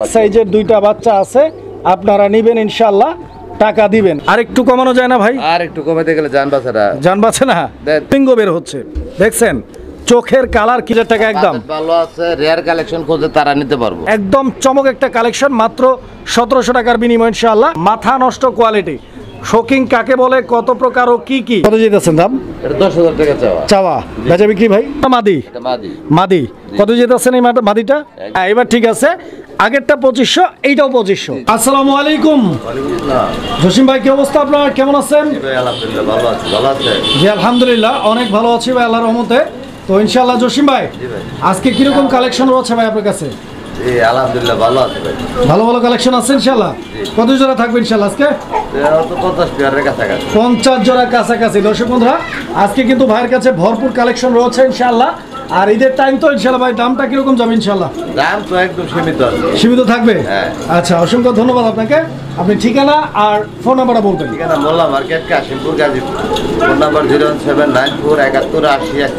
সাইজের দুইটা বাচ্চা আছে, আপনারা নিবেন ইনশাআল্লাহ, টাকা দিবেন। আর একটু কমানো যায় না ভাই? আর একটু কমাতে গেলে জান বাঁচে না। পিঙ্গো বের হচ্ছে, দেখছেন চোখের কালার কি টাকা একদম ভালো আছে। রেয়ার কালেকশন খোঁজে তারা নিতে পারবো। একদম চমক একটা কালেকশন, মাত্র 1700 টাকার বিনিময় ইনশাআল্লাহ। মাথা নষ্ট কোয়ালিটি। শোকিং কাকে বলে, কত প্রকার ও কি কি, কত যেতেছেন দাম? এটা 10,000 টাকা চাওয়া। বেচা বিক্রি ভাই? মাদি এটা মাদি। মাদি কত যেতেছেন এই মাদিটা? এবার ঠিক আছে, আগেরটা 2500, এইটাও 2500। আসসালামু আলাইকুম জসিম ভাই, কি অবস্থা আপনার, কেমন আছেন? আলহামদুলিল্লাহ ভালো আছি। ভালো আছে? জি আলহামদুলিল্লাহ অনেক ভালো আছি ভাই আল্লাহর রহমতে। তো ইনশাআল্লাহ জসিম ভাই, আজকে কিরকম কালেকশন রয়েছে ভাই আপনার কাছে? জি আলহামদুলিল্লাহ ভালো আছে ভাই। ভালো ভালো কালেকশন আছে ইনশাআল্লাহ। কত জোড়া থাকবে ইনশাআল্লাহ আজকে? তো 50 পেয়ারের কাছাকাছি। 50 জোড়া কাছাকাছি। দর্শক বন্ধুরা, আজকে কিন্তু ভাইয়ের কাছে ভরপুর কালেকশন রয়েছে ইনশাআল্লাহ। আর ঈদের টাইম তো ইনশাআল্লাহ ভাই, দামটা কিরকম যাবে ইনশাআল্লাহ? দাম তো একদম সীমিত আছে। সীমিত থাকবে? হ্যাঁ। আচ্ছা, অসংখ্য ধন্যবাদ আপনাকে। আপনি ঠিকানা আর ফোন নাম্বারটা বলবেন। ঠিকানা Mollah market, Kashimpur, Gazipur. Phone number 01794718141।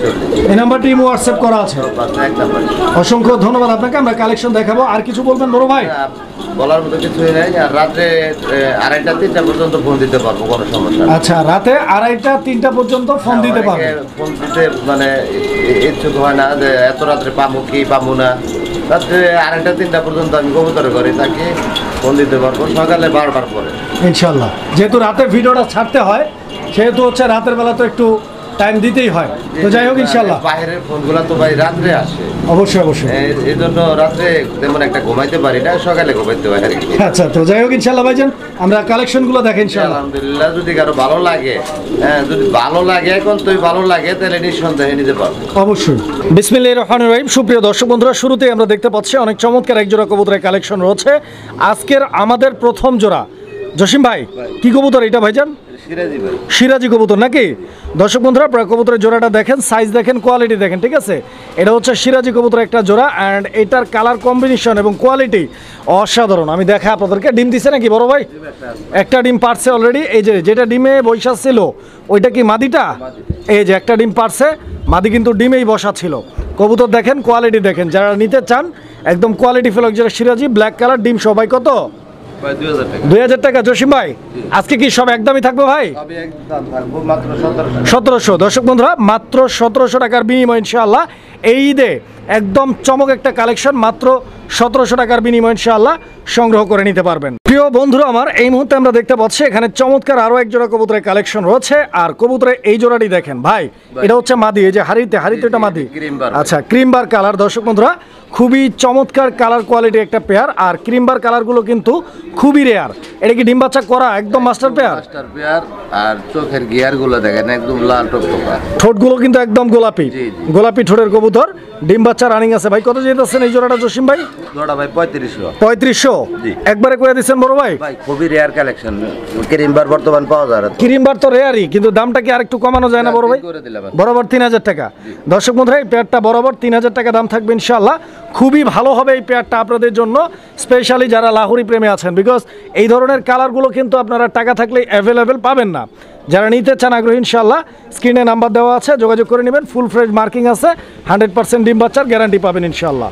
এই নাম্বারটি ইমো হোয়াটসঅ্যাপ করা আছে। এক নাম্বার। অসংখ্য ধন্যবাদ আপনাকে। আমরা কালেকশন দেখাবো। আর কিছু বলবেন বড় ভাই? বলার মতো কিছুই নাই। আর রাত্রে 2:30 3টা পর্যন্ত ফোন দিতে পারবো, কোনো সমস্যা নেই। আচ্ছা, রাতে 2:30 3টা পর্যন্ত ফোন দিতে পারবেন। ফোন দিতে মানে ইচ্ছুক হয় না যে এত রাত্রে পাবো কি পাবো না। রাত্রে 2:30 3টা পর্যন্ত আমি কবুতরে করি থাকি, ফোন দিতে পারবো সকালে 12টার পরে ইনশাআল্লাহ। যেহেতু রাতে ভিডিওটা ছাড়তে হয়, সেহেতু হচ্ছে রাতের বেলা তো একটু টাইম দিতেই হয়। তো যাই হোক ইনশাআল্লাহ। বাইরের ফোনগুলো তো ভাই রাত্রে আসে। অবশ্যই অবশ্যই। এই জন্য রাত্রে তেমন একটা ঘুমাইতে পারি না, সকালে ঘুমাইতে পারি আর কি। আচ্ছা, তো যাই হোক ইনশাআল্লাহ ভাইজান, আমরা কালেকশনগুলো দেখেন ইনশাআল্লাহ। আলহামদুলিল্লাহ, যদি কারো ভালো লাগে, হ্যাঁ যদি ভালো লাগে, এখন তো ভালো লাগে, তাহলে নিঃসন্দেহে নিতে পারবো। অবশ্যই। বিসমিল্লাহির রহমানির রহিম। সুপ্রিয় দর্শক বন্ধুরা, শুরুতেই আমরা দেখতে পাচ্ছি অনেক চমৎকার এক জোড়া কবুতরের কালেকশন রয়েছে। আজকের আমাদের প্রথম জোড়া। জসিম ভাই, কি কবুতর এটা ভাইজান? সিরাজি ভাই। সিরাজি কবুতর নাকি? দর্শক বন্ধুরা, কবুতরের জোড়াটা দেখেন, সাইজ দেখেন, কোয়ালিটি দেখেন, ঠিক আছে? এটা হচ্ছে সিরাজি কবুতর একটা জোড়া, অ্যান্ড এটার কালার কম্বিনেশন এবং কোয়ালিটি অসাধারণ। আমি দেখা আপনাদেরকে। ডিম দিছে নাকি বড় ভাই? একটা ডিম পারছে অলরেডি। এই যে যেটা ডিমে বৈশা ছিল, ওইটা কি মাদিটা? এই যে একটা ডিম পারছে, মাদি কিন্তু ডিমেই বসা ছিল। কবুতর দেখেন, কোয়ালিটি দেখেন। যারা নিতে চান একদম কোয়ালিটি ফেল যারা সিরাজি, ব্ল্যাক কালার, ডিম সবাই কত? 2000 টাকা। জসিম ভাই, আজকে কি সব একদমই থাকবে ভাই? 1700। দর্শক বন্ধুরা, মাত্র 1700 টাকার বিনিময় ইনশাআল্লাহ। এই ঈদে একদম চমক একটা কালেকশন, মাত্র 1700 টাকার বিনিময় ইনশাআল্লাহ সংগ্রহ করে নিতে পারবেন। প্রিয় বন্ধুরা আমার, এই মুহূর্তে আমরা দেখতে পাচ্ছি এখানে চমৎকার আরো এক জোড়া কবুতরের কালেকশন রয়েছে। আর কবুতরের এই জোড়াটি দেখেন ভাই, এটা হচ্ছে মাদি। এই যে হারিতে এটা মাদি। আচ্ছা, ক্রিমবার কালার। দর্শক বন্ধুরা, খুবই চমৎকার কালার কোয়ালিটি একটা পেয়ার। আর ক্রিমবার কালারগুলো কিন্তু খুবই রেয়ার। এটা কি ডিম বাচ্চা করা একদম মাস্টার পেয়ার? Master pair. আর চোখের গিয়ারগুলো দেখেন একদম লাল টকটকা। ঠোঁটগুলো কিন্তু একদম গোলাপি। গোলাপি ঠোঁটের কবুতর, ডিম বাচ্চা রানিং আছে। ভাই কত যেতেছেন এই জোড়াটা জসিম ভাই? জোড়া ভাই 3500। 3500 একবারে কয়ে দিচ্ছেন বড় ভাই? ভাই খুবই রেয়ার কালেকশন। ক্রিমবার বর্তমান পাওয়া যায় না। ক্রিমবার তো রেয়ারই, কিন্তু দামটা কি আরেকটু কমানো যায় না বড় ভাই? বরাবর 3000 টাকা। দর্শক বন্ধুরা, এই পেয়ারটা বরাবর 3000 টাকা দাম থাকবে ইনশাআল্লাহ। খুবই ভালো হবে এই পেয়ারটা আপনাদের জন্য, স্পেশালি যারা লাহোরি প্রেমে আছেন। বিকজ এই ধরনের কালারগুলো কিন্তু আপনারা টাকা থাকলে অ্যাভেলেবেল পাবেন না। যারা নিতে চান আগ্রহী ইনশাআল্লাহ, স্ক্রিনে নাম্বার দেওয়া আছে, যোগাযোগ করে নেবেন। ফুল ফ্রেশ মার্কিং আছে, 100% ডিম বাচ্চার গ্যারান্টি পাবেন ইনশাআল্লাহ।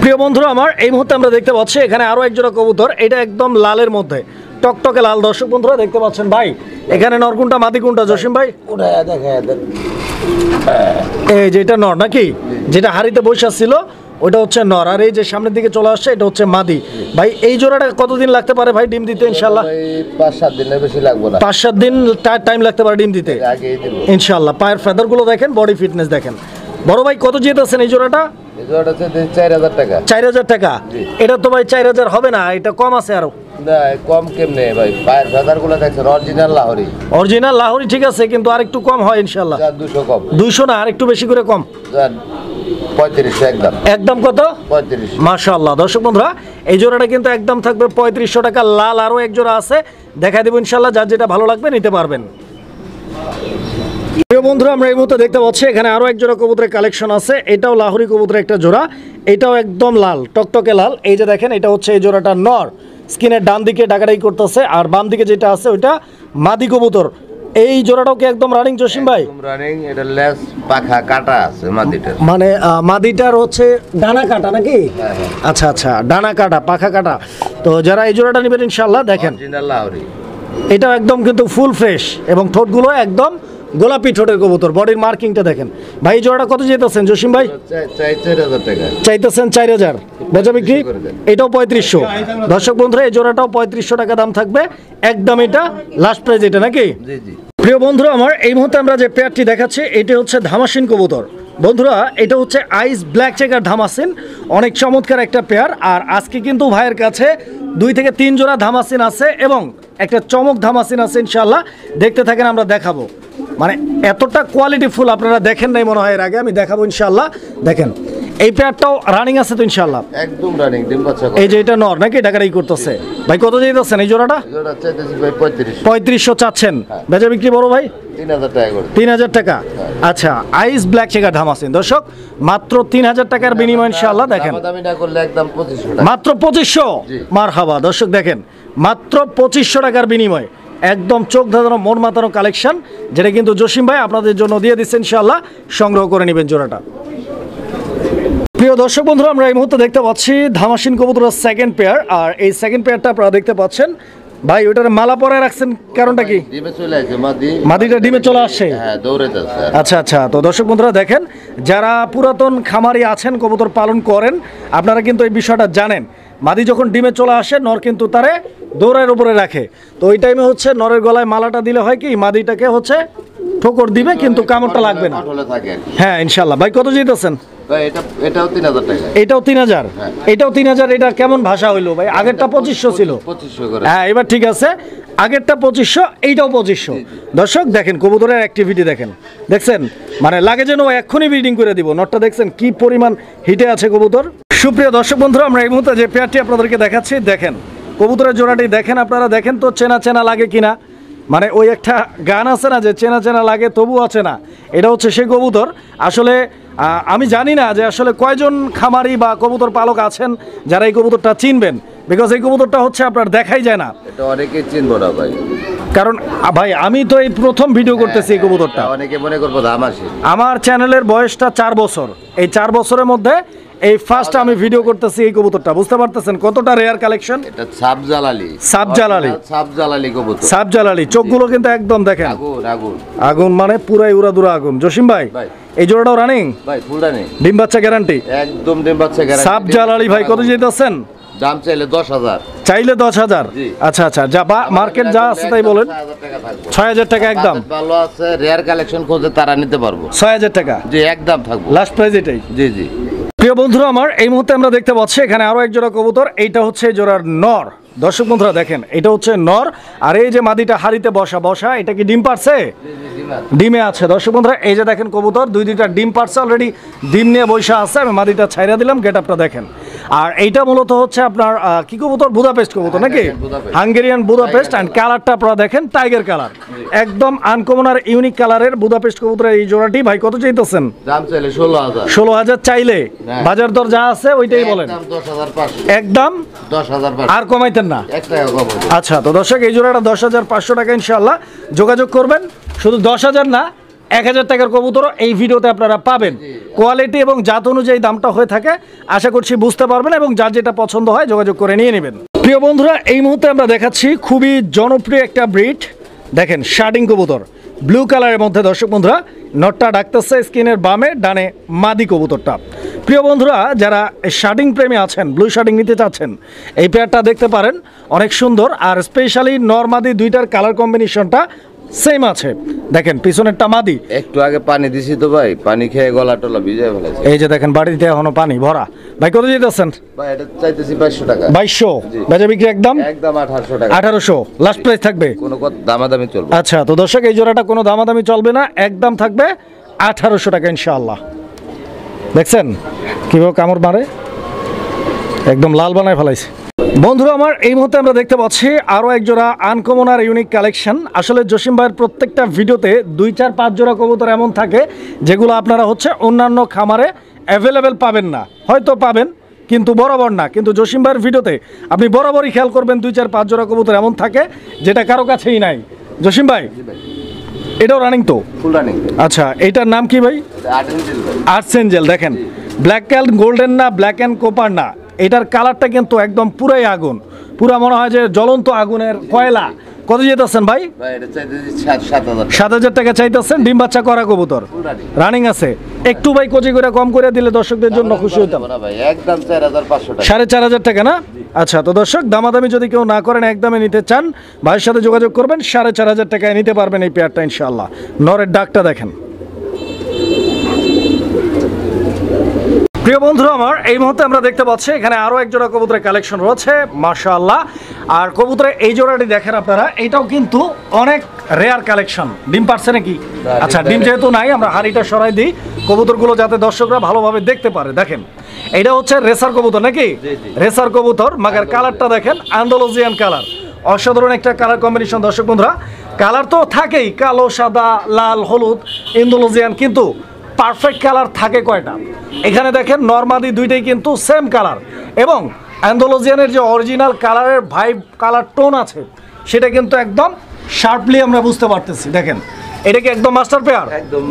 প্রিয় বন্ধুরা আমার, এই মুহূর্তে আমরা দেখতে পাচ্ছি এখানে আরো এক জোড়া কবুতর। এটা একদম লালের মধ্যে, টকটকে লাল। দর্শক বন্ধুরা দেখতে পাচ্ছেন ভাই, এখানে নর কোনটা মাদি কোনটা জসিম ভাই? এই যে এটা নর নাকি? যেটা হাড়িতে বসে ছিল ওটা হচ্ছে নর, আর এই যে সামনের দিকে চলে আসছে এটা হচ্ছে মাদি। ভাই এই জোড়াটা কতদিন লাগতে পারে ভাই ডিম দিতে ইনশাআল্লাহ? 5-7 দিনের বেশি লাগবে না। 5-7 দিন টাইম লাগতে পারে ডিম দিতে ইনশাআল্লাহ। পায়ের ফেদারগুলো দেখেন, বডি ফিটনেস দেখেন। বড় ভাই কত যেতেছেন এই জোড়াটা? এই জোড়াটা 4000 টাকা। 4000 টাকা? এটা তো ভাই 4000 হবে না, এটা কম আছে আরো। না কম কেমনে ভাই? পায়ের ফেদারগুলো দেখছেন অরিজিনাল লাহোরি। অরিজিনাল লাহোরি ঠিক আছে, কিন্তু আরেকটু কম হয় ইনশাআল্লাহ। 200 কম। 200 না, আরেকটু বেশি করে কম। 3500 একদম। একদম কত? 3500। মাশাআল্লাহ। দর্শক বন্ধুরা, এই জোড়াটা কিন্তু একদম থাকবে 3500 টাকা। লাল আরো এক জোড়া আছে, দেখা দেব ইনশাআল্লাহ। যার যেটা ভালো লাগবে নিতে পারবেন। প্রিয় বন্ধুরা, আমরা এই মুহূর্তে দেখতে পাচ্ছি এখানে আরো এক জোড়া কবুতরের কালেকশন আছে। এটাও লাহোরি কবুতরের একটা জোড়া, এটাও একদম লাল টকটকে লাল। এই যে দেখেন, এটা হচ্ছে এই জোড়াটা নর, স্কিনের ডান দিকে ডাকাডাকি করতেছে। আর বাম দিকে যেটা আছে ওইটা মাদি কবুতর। এই জোড়াটাও কি একদম রানিং জসিম ভাই? রানিং, এটা লেস পাখা কাটা আছে মাদিটার। মানে মাদিটার হচ্ছে ডানা কাটা নাকি? আচ্ছা আচ্ছা, ডানা কাটা পাখা কাটা। তো যারা এই জোড়াটা নেবেন ইনশাআল্লাহ দেখেন অরিজিনাল লাহোরি, এটা একদম কিন্তু ফুল ফ্রেশ এবং ঠোঁটগুলো একদম গোলাপি ঠোঁটের কবুতর। বডির মার্কিংটা দেখেন ভাই। এই জোড়াটা কত যেতেছেন জসিম ভাই? চাই 4000 টাকা চাইতেছেন 4000, বেচা বিক্রি এটাও 3500। দর্শক বন্ধুরা এই জোড়াটাও 3500 টাকা দাম থাকবে একদম, এটা লাস্ট প্রাইস এটা নাকি? জি জি। প্রিয় বন্ধুরা আমার, এই মুহূর্তে আমরা যে পেয়ারটি দেখাচ্ছি এটা হচ্ছে ধামাসিন কবুতর। বন্ধুরা এটা হচ্ছে আইস ব্ল্যাক চেকার ধামাসিন, অনেক চমৎকার একটা পেয়ার। আর আজকে কিন্তু ভাইয়ের কাছে 2 থেকে 3 জোড়া ধামাসিন আছে এবং একটা চমক ধামাসিন আছে ইনশাআল্লাহ। দেখতে থাকেন, আমরা দেখাবো। মানে এতটা কোয়ালিটিফুল আপনারা দেখেন নাই মনে হয় এর আগে, আমি দেখাবো ইনশাআল্লাহ। দেখেন এই পেয়ারটাও রানিং আছে তো ইনশাআল্লাহ? একদম রানিং, ডিম বাচ্চা। এই যে এটা নর নাকি ডাকারাই করতেছে ভাই? কত যেতেছেন এই জোড়াটা? জোড়া চাইতেছি ভাই 3500। 3500 চাচ্ছেন, বেচা বিক্রি বড় ভাই 3000 টাকা করে। 3000 টাকা। আচ্ছা, আইস ব্ল্যাক চেকার ধামাসিন দর্শক, মাত্র 3000 টাকার বিনিময় ইনশাআল্লাহ। দেখেন দামি না করলে একদম 2500 টাকা। মাত্র 2500। মারহাবা দর্শক, দেখেন মাত্র 2500 টাকার বিনিময় একদম চোখ ধাঁধানো মন মাতানো কালেকশন, যেটা কিন্তু জসিম ভাই আপনাদের জন্য দিয়ে দিচ্ছে ইনশাআল্লাহ। সংগ্রহ করে নেবেন জোড়াটা। প্রিয় দর্শক বন্ধুরা আমরা এই মুহূর্তে দেখতে পাচ্ছি ধামাসিন কবুতরের সেকেন্ড পেয়ার। আর এই সেকেন্ড পেয়ারটা আপনারা দেখতে পাচ্ছেন ভাই, ওটার মালা পরায় রাখছেন কারণটা কি? ডিমে চলে আসে মাদিটা ডিমে চলে আসছে। হ্যাঁ, দৌড়াইতেছে। আচ্ছা আচ্ছা, তো দর্শক বন্ধুরা দেখেন, যারা পুরাতন খামারি আছেন, কবুতর পালন করেন, আপনারা কিন্তু এই বিষয়টা জানেন। মাদি যখন ডিমে চলে আসে নর কিন্তু তারে দৌড়ের উপরে রাখে। তো ওই টাইমে হচ্ছে নরের গলায় মালাটা দিলে হয় কি, মাদিটাকে হচ্ছে ঠোকর দিবে কিন্তু কামড়টা লাগবে না। হ্যাঁ ইনশাআল্লাহ। ভাই কত যেতেছেন? ভাই এটাও 3000 টাকা। এটাও 3000, এটাও 3000। এটা কেমন ভাষা হইলো ভাই? আগেরটা 2500 ছিল। 2500 করে। হ্যাঁ এবার ঠিক আছে, আগেরটা 2500, এইটাও 2500। দর্শক দেখেন কবুতরের অ্যাক্টিভিটি দেখেন, দেখছেন মানে লাগে যেন এক্ষুনি ব্রিডিং করে দিব। নটটা দেখছেন কি পরিমাণ হিটে আছে কবুতর। সুপ্রিয় দর্শক বন্ধুরা আমরা এই মুহূর্তে যে পেয়ারটি আপনাদেরকে দেখাচ্ছি, দেখেন কবুতরের জোড়াটি দেখেন, আপনারা দেখেন তো চেনা চেনা লাগে কিনা। মানে ওই একটা গান আছে না যে চেনা চেনা লাগে তবু আছে না, এটা হচ্ছে সেই কবুতর। আসলে আমি জানি না যে আসলে কয়জন খামারি বা কবুতর পালক আছেন যারা এই কবুতরটা চিনবেন, বিকজ এই কবুতরটা হচ্ছে আপনার দেখাই যায় না। এটা অনেকে চিনবো না ভাই, কারণ ভাই আমি তো এই প্রথম ভিডিও করতেছি এই কবুতরটা। অনেকে মনে করবো ধামাসিন। আমার চ্যানেলের বয়সটা 4 বছর। এই 4 বছরের মধ্যে এই ফার্স্ট আমি ভিডিও করতেছি এই কবুতরটা। বুঝতে পারতেছেন কতটা রেয়ার কালেকশন। এটা সাবজালালি, সাবজালালি, সাবজালালি কবুতর। সাবজালালি, চোখগুলো কিন্তু একদম দেখেন আগুন আগুন আগুন, মানে পুরাই উড়াদুরা আগুন। জসিম ভাই এই জোড়াটাও রানিং? ভাই ফুল রানিং, ডিম বাচ্চা গ্যারান্টি একদম ডিম বাচ্চা গ্যারান্টি। সাবজালালি ভাই কত যেতেছেন? দাম চাইলে 10000। চাইলে 10000? আচ্ছা আচ্ছা, যা মার্কেট যা আছে তাই বলেন। 6000 টাকা একদম। ভালো আছে, রেয়ার কালেকশন খোঁজে তারা নিতে পারবো। 6000 টাকা জি, একদম থাকবো, লাস্ট প্রাইস এটাই। জি জি। প্রিয় বন্ধুরা আমার, এই মুহূর্তে আমরা দেখতে পাচ্ছি এখানে আরো এক জোড়া কবুতর। এইটা হচ্ছে জোড়ার নর। দর্শক বন্ধুরা দেখেন, এটা হচ্ছে নর। আর এই যে মাদিটা হাড়িতে বসা, এটা কি ডিম পারছে? ডিমে আছে। দর্শক বন্ধুরা এই যে দেখেন কবুতর দুইটা ডিম পারছে অলরেডি, ডিম নিয়ে বসে আছে। আমি মাদিটা ছাইরা দিলাম, গেট আপটা দেখেন। আর এইটা মূলত হচ্ছে আপনার কি কবুতর? বুদাপেস্ট কবুতর নাকি? Hungarian Budapest. অ্যান্ড কালারটা আপনারা দেখেন টাইগার কালার, একদম আনকমন আর ইউনিক কালারের বুদাপেস্ট কবুতরের এই জোড়াটি। ভাই কত চাইতেছেন? দাম চাইলে 16000। 16000 চাইলে? বাজার দর যা আছে ওইটাই বলেন। একদম 10500। আর কমাইতেন না? 1 টাকা কম। আচ্ছা, তো দর্শক এই জোড়াটা 10500 টাকা ইনশাআল্লাহ। যোগাযোগ করবেন। শুধু 10000 না, 1000 টাকার কবুতরও এই ভিডিওতে আপনারা পাবেন। কোয়ালিটি এবং জাত অনুযায়ী দামটা হয়ে থাকে, আশা করছি বুঝতে পারবেন এবং যার যেটা পছন্দ হয় যোগাযোগ করে নিয়ে নেবেন। প্রিয় বন্ধুরা এই মুহূর্তে আমরা দেখাচ্ছি খুবই জনপ্রিয় একটা ব্রিড। দেখেন শার্ডিং কবুতর, ব্লু কালারের মধ্যে। দর্শক বন্ধুরা নটটা ডাকতেছে স্ক্রিনের বামে, ডানে মাদি কবুতরটা। প্রিয় বন্ধুরা যারা শার্ডিং প্রেমী আছেন, ব্লু শার্ডিং নিতে চাচ্ছেন, এই পেয়ারটা দেখতে পারেন, অনেক সুন্দর। আর স্পেশালি নরমাদি দুইটার কালার কম্বিনেশনটা সেম আছে। দেখেন পিছনেরটা মাদি। একটু আগে পানি দিছি তো ভাই, পানি খেয়ে গলা টলা ভিজে ফেলেছে। এই যে দেখেন বাড়িতে এখনো পানি ভরা। ভাই কত যেতেছেন? ভাই এটা চাইতেছি 2200 টাকা। 2200? বেচা বিক্রি একদম 1800 টাকা। 1800 লাস্ট প্রাইস থাকবে? কোনো দামাদামি চলবে? আচ্ছা, তো দর্শক এই জোড়াটা কোনো দামাদামি চলবে না, একদম থাকবে 1800 টাকা ইনশাআল্লাহ। দেখছেন কিভাবে কামড় মারে, একদম লাল বানায় ফেলাইছে। বন্ধুরা আমার এই মুহূর্তে আমরা দেখতে পাচ্ছি আরও এক জোড়া আনকমন আর ইউনিক কালেকশন। আসলে জসিম ভাইয়ের প্রত্যেকটা ভিডিওতে 2, 4, 5 জোড়া কবুতর এমন থাকে যেগুলো আপনারা হচ্ছে অন্যান্য খামারে অ্যাভেলেবেল পাবেন না, হয়তো পাবেন কিন্তু বরাবর না। কিন্তু জসিম ভাইয়ের ভিডিওতে আপনি বরাবরই খেয়াল করবেন 2, 4, 5 জোড়া কবুতর এমন থাকে যেটা কারো কাছেই নাই। জসিম ভাই এটাও রানিং তো? Full running. আচ্ছা, এটার নাম কি ভাই? আর্সেঞ্জেল। দেখেন ব্ল্যাক অ্যান্ড গোল্ডেন না, ব্ল্যাক অ্যান্ড কোপার না, এটার কালারটা কিন্তু একদম পুরাই আগুন, পুরা মনে হয় যে জ্বলন্ত আগুনের কয়লা। কত যেতেছেন ভাই? 7,000 টাকা চাইতেছেন। ডিম বাচ্চা করা কবুতর রানিং আছে। একটু ভাই কোচি করে কম করে দিলে দর্শকদের জন্য খুশি হইতাম। একদম 4,500 টাকা। 4,500 টাকা না? আচ্ছা, তো দর্শক দামাদামি যদি কেউ না করেন, একদমে নিতে চান, ভাইয়ের সাথে যোগাযোগ করবেন। 4,500 টাকায় নিতে পারবেন এই পেয়ারটা ইনশাআল্লাহ। নরের ডাকটা দেখেন। প্রিয় বন্ধুরা আমার, এই মুহূর্তে আমরা দেখতে পাচ্ছি এখানে আরো এক জোড়া কবুতরের কালেকশন রয়েছে মাশাআল্লাহ। আর কবুতরের এই জোড়াটি দেখেন আপনারা, এটাও কিন্তু অনেক রেয়ার কালেকশন। ডিম পারছে নাকি? আচ্ছা, ডিম যেহেতু নাই, আমরা হাড়িটা সরাই দিই কবুতরগুলো যাতে দর্শকরা ভালোভাবে দেখতে পারে। দেখেন এটা হচ্ছে রেসার কবুতর নাকি? রেসার কবুতর, মাগার কালারটা দেখেন, আন্দালুজিয়ান কালার, অসাধারণ একটা কালার কম্বিনেশন। দর্শক বন্ধুরা, কালার তো থাকেই, কালো, সাদা, লাল, হলুদ, ইন্দোলজিয়ান, কিন্তু পারফেক্ট কালার থাকে কয়টা? এখানে দেখেন নরমাদি দুইটাই কিন্তু সেম কালার, এবং অ্যান্ডোলজিয়ানের যে অরিজিনাল কালারের ভাইব, কালার টোন আছে, সেটা কিন্তু একদম শার্পলি আমরা বুঝতে পারতেছি। দেখেন এটা কি একদম মাস্টার পেয়ার? একদম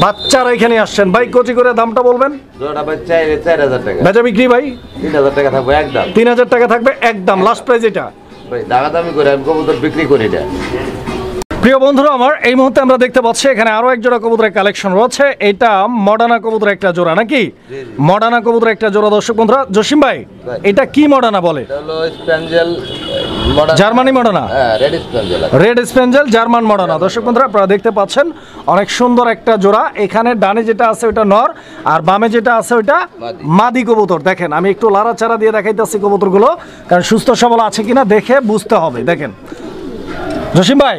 বাচ্চারা এখানে আসছেন ভাই। কোচি করে দামটা বলবেন। জোড়া ভাই 4,000 টাকা। বেচা বিক্রি ভাই 3,000 টাকা থাকবে একদম। 3,000 টাকা থাকবে একদম, লাস্ট প্রাইস এটা ভাই। দামাদামি করে আমি কবুতর বিক্রি করি না। প্রিয় বন্ধুরা আমার, এই মুহূর্তে আমরা দেখতে পাচ্ছি এখানে আরো এক জোড়া কবুতরের কালেকশন রয়েছে। এটা মডার্না কবুতরের একটা জোড়া নাকি? মডার্না কবুতরের একটা জোড়া। দর্শক বন্ধুরা, জসিম ভাই এটা কি মডার্না বলে? এটা হলো স্প্যাঞ্জেল জার্মানি মডার্না। হ্যাঁ, red spangle. Red spangle German Moderna. দর্শক বন্ধুরা আপনারা দেখতে পাচ্ছেন অনেক সুন্দর একটা জোড়া। এখানে ডানে যেটা আছে ওটা নর, আর বামে যেটা আছে ওটা মাদি কবুতর। দেখেন আমি একটু লাড়াচাড়া দিয়ে দেখাইতেছি কবুতরগুলো, কারণ সুস্থ সবল আছে কিনা দেখে বুঝতে হবে। দেখেন জসিম ভাই,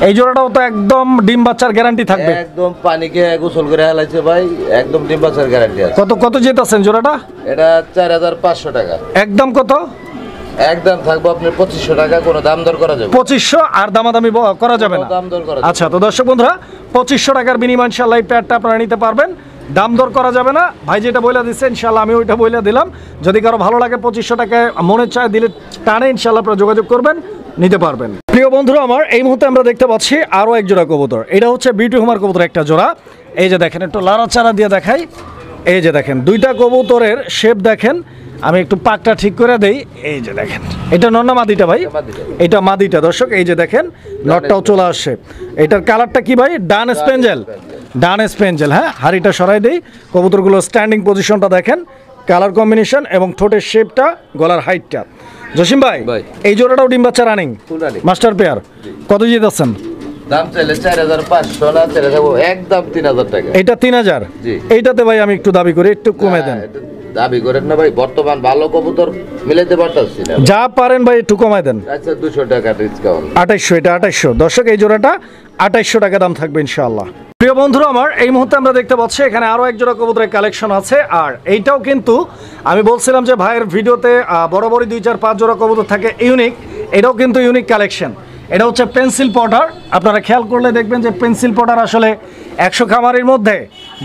এই জোড়াটাও তো একদম ডিম বাচ্চার গ্যারান্টি থাকবে? একদম পানি খেয়ে গোসল করে হেলাইছে ভাই, একদম ডিম বাচ্চার গ্যারান্টি আছে। কত যেতেছেন জোড়াটা? এটা 4,500 টাকা। একদম কত? একদম থাকবো আপনার 2,500 টাকা। কোনো দাম দর করা যাবে? 2,500, আর দামাদামি করা যাবে না? দাম দর করা। আচ্ছা, তো দর্শক বন্ধুরা 2,500 টাকার বিনিময়ে ইনশাআল্লাহ এই প্যাডটা আপনারা নিতে পারবেন। দাম দর করা যাবে না। ভাই যেটা বইলা দিচ্ছে ইনশাআল্লাহ আমি ওইটা বইলা দিলাম। যদি কারো ভালো লাগে 2,500 টাকায় মনে চায় দিলে টানে ইনশাআল্লাহ আপনারা যোগাযোগ করবেন, নিতে পারবেন। প্রিয় বন্ধুরা আমার, এই মুহূর্তে আমরা দেখতে পাচ্ছি আরো এক জোড়া কবুতর। এটা হচ্ছে বিউটি হোমার কবুতর একটা জোড়া। এই যে দেখেন, একটু লাড়াচাড়া দিয়ে দেখাই। এই যে দেখেন দুইটা কবুতরের শেপ দেখেন। আমি একটু পাকটা ঠিক করে দেই। এই যে দেখেন, এটা নর না মাদিটা ভাই? এটা মাদিটা। দর্শক এই যে দেখেন নটটাও চলে আসছে। এটার কালারটা কি ভাই? ডান স্পেঞ্জেল। ডান স্পেঞ্জেল। হ্যাঁ, হাড়িটা সরাই দেই। কবুতরগুলো স্ট্যান্ডিং পজিশনটা দেখেন, কালার কম্বিনেশন এবং ঠোঁটের শেপটা, গলার হাইটটা। জসিম ভাই এই জোড়াটাও ডিম বাচ্চা রানিং মাস্টার পেয়ার। কত যেতেছেন? দাম চাইলে 4,500 না, চাইলে থাকবো একদম 3,000 টাকা। এটা 3,000। এইটাতে ভাই আমি একটু দাবি করি, একটু কমে দেন। দাবি করেন না ভাই, বর্তমান ভালো কবুতর মিলাইতে পারতাছি না। যা পারেন ভাই একটু কমায় দেন। আচ্ছা 200 টাকা ডিসকাউন্ট। 2,800। এটা 2,800। দর্শক এই জোড়াটা 2,800 টাকা দাম থাকবে ইনশাআল্লাহ। প্রিয় বন্ধুরা আমার, এই মুহূর্তে আমরা দেখতে পাচ্ছি এখানে আরো এক জোড়া কবুতরের কালেকশন আছে। আর এইটাও কিন্তু আমি বলছিলাম যে ভাইয়ের ভিডিওতে বরাবরই 2-4-5 জোড়া কবুতর থাকে ইউনিক। এটাও কিন্তু ইউনিক কালেকশন। এটা হচ্ছে পেন্সিল পটার। আপনারা খেয়াল করলে দেখবেন যে পেন্সিল পটার আসলে 100 খামারের মধ্যে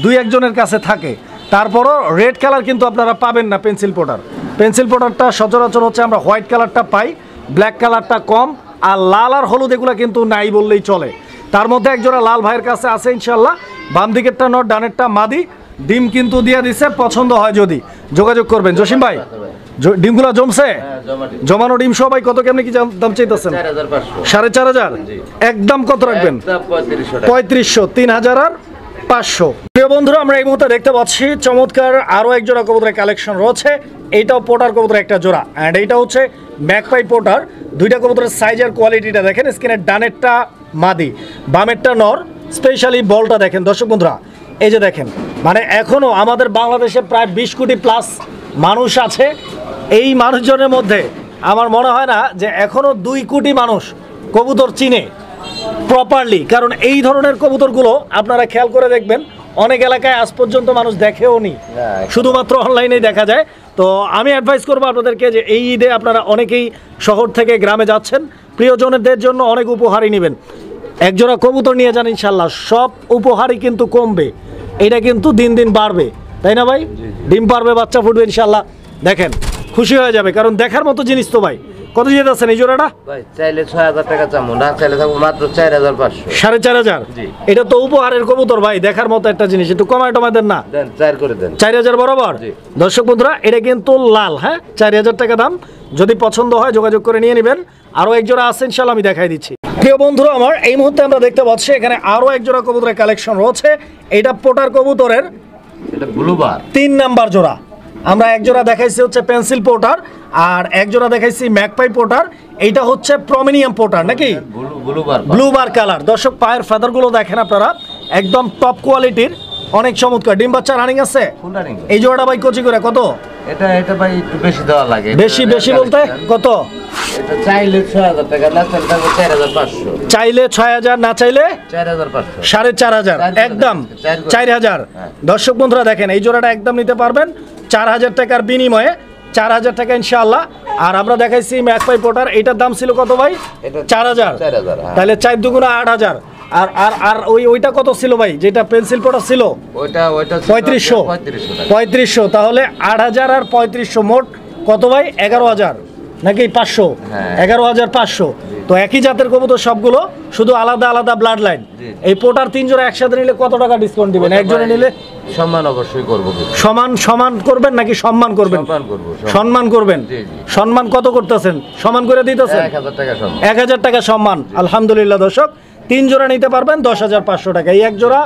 2-1 জনের কাছে থাকে। তারপরও রেড কালার কিন্তু আপনারা পাবেন না পেন্সিল পটার। পেন্সিল পটারটা সচরাচর হচ্ছে আমরা হোয়াইট কালারটা পাই, ব্ল্যাক কালারটা কম, আর লাল আর হলুদ এগুলো কিন্তু নাই বললেই চলে। তার মধ্যে একজোড়া লাল ভাইয়ের কাছে আছে ইনশাল্লাহ। বাম দিকেরটা নট, ডানেরটা মাদি। ডিম কিন্তু দিয়ে দিছে, পছন্দ হয় যদি যোগাযোগ করবেন। জসিম ভাই ডিমগুলো জমছে? জমানো ডিম সবাই কত কেমনি কি দাম চাইতেছেন? 4,500। একদম কত রাখবেন? 3500। 3,500। প্রিয় বন্ধুরা আমরা এই মুহূর্তে দেখতে পাচ্ছি চমৎকার আরো এক জোড়া কবুতরের কালেকশন রয়েছে। এইটাও পোটার কবুতরের একটা জোড়া, অ্যান্ড এইটা হচ্ছে ম্যাকপাই পোটার। দুইটা কবুতরের সাইজের কোয়ালিটিটা দেখেন। স্ক্রিনের ডানেরটা মাদি, বামেরটা নর। স্পেশালি বলটা দেখেন দর্শক বন্ধুরা। এই যে দেখেন, মানে এখনো আমাদের বাংলাদেশে প্রায় 20 কোটি প্লাস মানুষ আছে। এই মানুষজনের মধ্যে আমার মনে হয় না যে এখনো 2 কোটি মানুষ কবুতর চিনে প্রপারলি। কারণ এই ধরনের কবুতরগুলো আপনারা খেয়াল করে দেখবেন অনেক এলাকায় আজ পর্যন্ত মানুষ দেখেও নি, শুধুমাত্র অনলাইনেই দেখা যায়। তো আমি অ্যাডভাইস করবো আপনাদেরকে যে এই ঈদে আপনারা অনেকেই শহর থেকে গ্রামে যাচ্ছেন, প্রিয়জনদের জন্য অনেক উপহারই নেবেন। একজোড়া কবুতর নিয়ে যান ইনশাল্লাহ, সব উপহারই কিন্তু কমবে। এটা কিন্তু দিন দিন বাড়বে, তাই না ভাই? ডিম পারবে, বাচ্চা ফুটবে ইনশাল্লাহ। দেখেন খুশি হয়ে যাবে, কারণ দেখার মতো জিনিস তো ভাই। কত দিয়ে যাচ্ছেন এই জোড়াটা? ভাই চাইলে 6000 টাকা চামু, না চাইলে থাকবো মাত্র 4500। 4500? জি। এটা তো উপহারের কবুতর ভাই, দেখার মতো একটা জিনিস, একটু কমায় টমায় দেন না। দেন 4 করে দেন। 4000 বরাবর? জি। দর্শক বন্ধুরা এটা কিন্তু লাল, হ্যাঁ 4000 টাকা দাম। যদি পছন্দ হয় যোগাযোগ করে নিয়ে নেবেন। আরো এক জোড়া আছে ইনশাআল্লাহ আমি দেখাই দিচ্ছি। প্রিয় বন্ধুরা আমার, এই মুহূর্তে আমরা দেখতে পাচ্ছি এখানে আরো এক জোড়া কবুতরের কালেকশন রয়েছে। এটা পোটার কবুতরের এটা ব্লুবার 3 নাম্বার জোড়া। আমরা এক জোড়া দেখাইছি হচ্ছে পেন্সিল পোটার, আর এক জোড়া দেখাইছি ম্যাকপাই পোটার। এইটা হচ্ছে প্রমিনিয়াম পোটার নাকি ব্লুবার কালার। দর্শক পায়ের ফেদারগুলো দেখেন আপনারা, একদম টপ কোয়ালিটির, অনেক চমৎকার। ডিম বাচ্চা রানিং আছে এই জোড়াটা ভাই কচি করে কত? এটা ভাই একটু বেশি দেওয়া লাগে। বেশি বলতে কত? এটা চাইলে 6000 টাকা, না চাইলে থাকবো 4500। চাইলে 6000, না চাইলে 4500। 4500, একদম 4000। দর্শক বন্ধুরা দেখেন এই জোড়াটা একদম নিতে পারবেন 4000 টাকার বিনিময়ে, 4000 টাকা ইনশাআল্লাহ। আর আমরা দেখাইছি ম্যাকপাই পোটার, এটার দাম ছিল কত ভাই? 4000। তাহলে 4 দুগুণা 8000। আর আর আর ওইটা কত ছিল ভাই যেটা পেন্সিল পোটার ছিল? ওইটা 3500। তাহলে 8000 আর 3500 মোট কত ভাই? 11000 নাকি 500? 11500। তো একই জাতের কবুতর সবগুলো, শুধু আলাদা আলাদা ব্লাড লাইন। এই পোটার 3 জোড়া একসাথে নিলে কত টাকা ডিসকাউন্ট দিবেন? একজনে নিলে সম্মান অবশ্যই করব। সমান করবেন নাকি সম্মান করবেন? সম্মান করবেন। সম্মান কত করতেছেন? সমান করে দিতেছেন? 1000 টাকা সম্মান। 1000 টাকা সম্মান। আলহামদুলিল্লাহ দর্শক, 3 জোড়া নিতে পারবেন 10500 টাকা। এই এক জোড়া,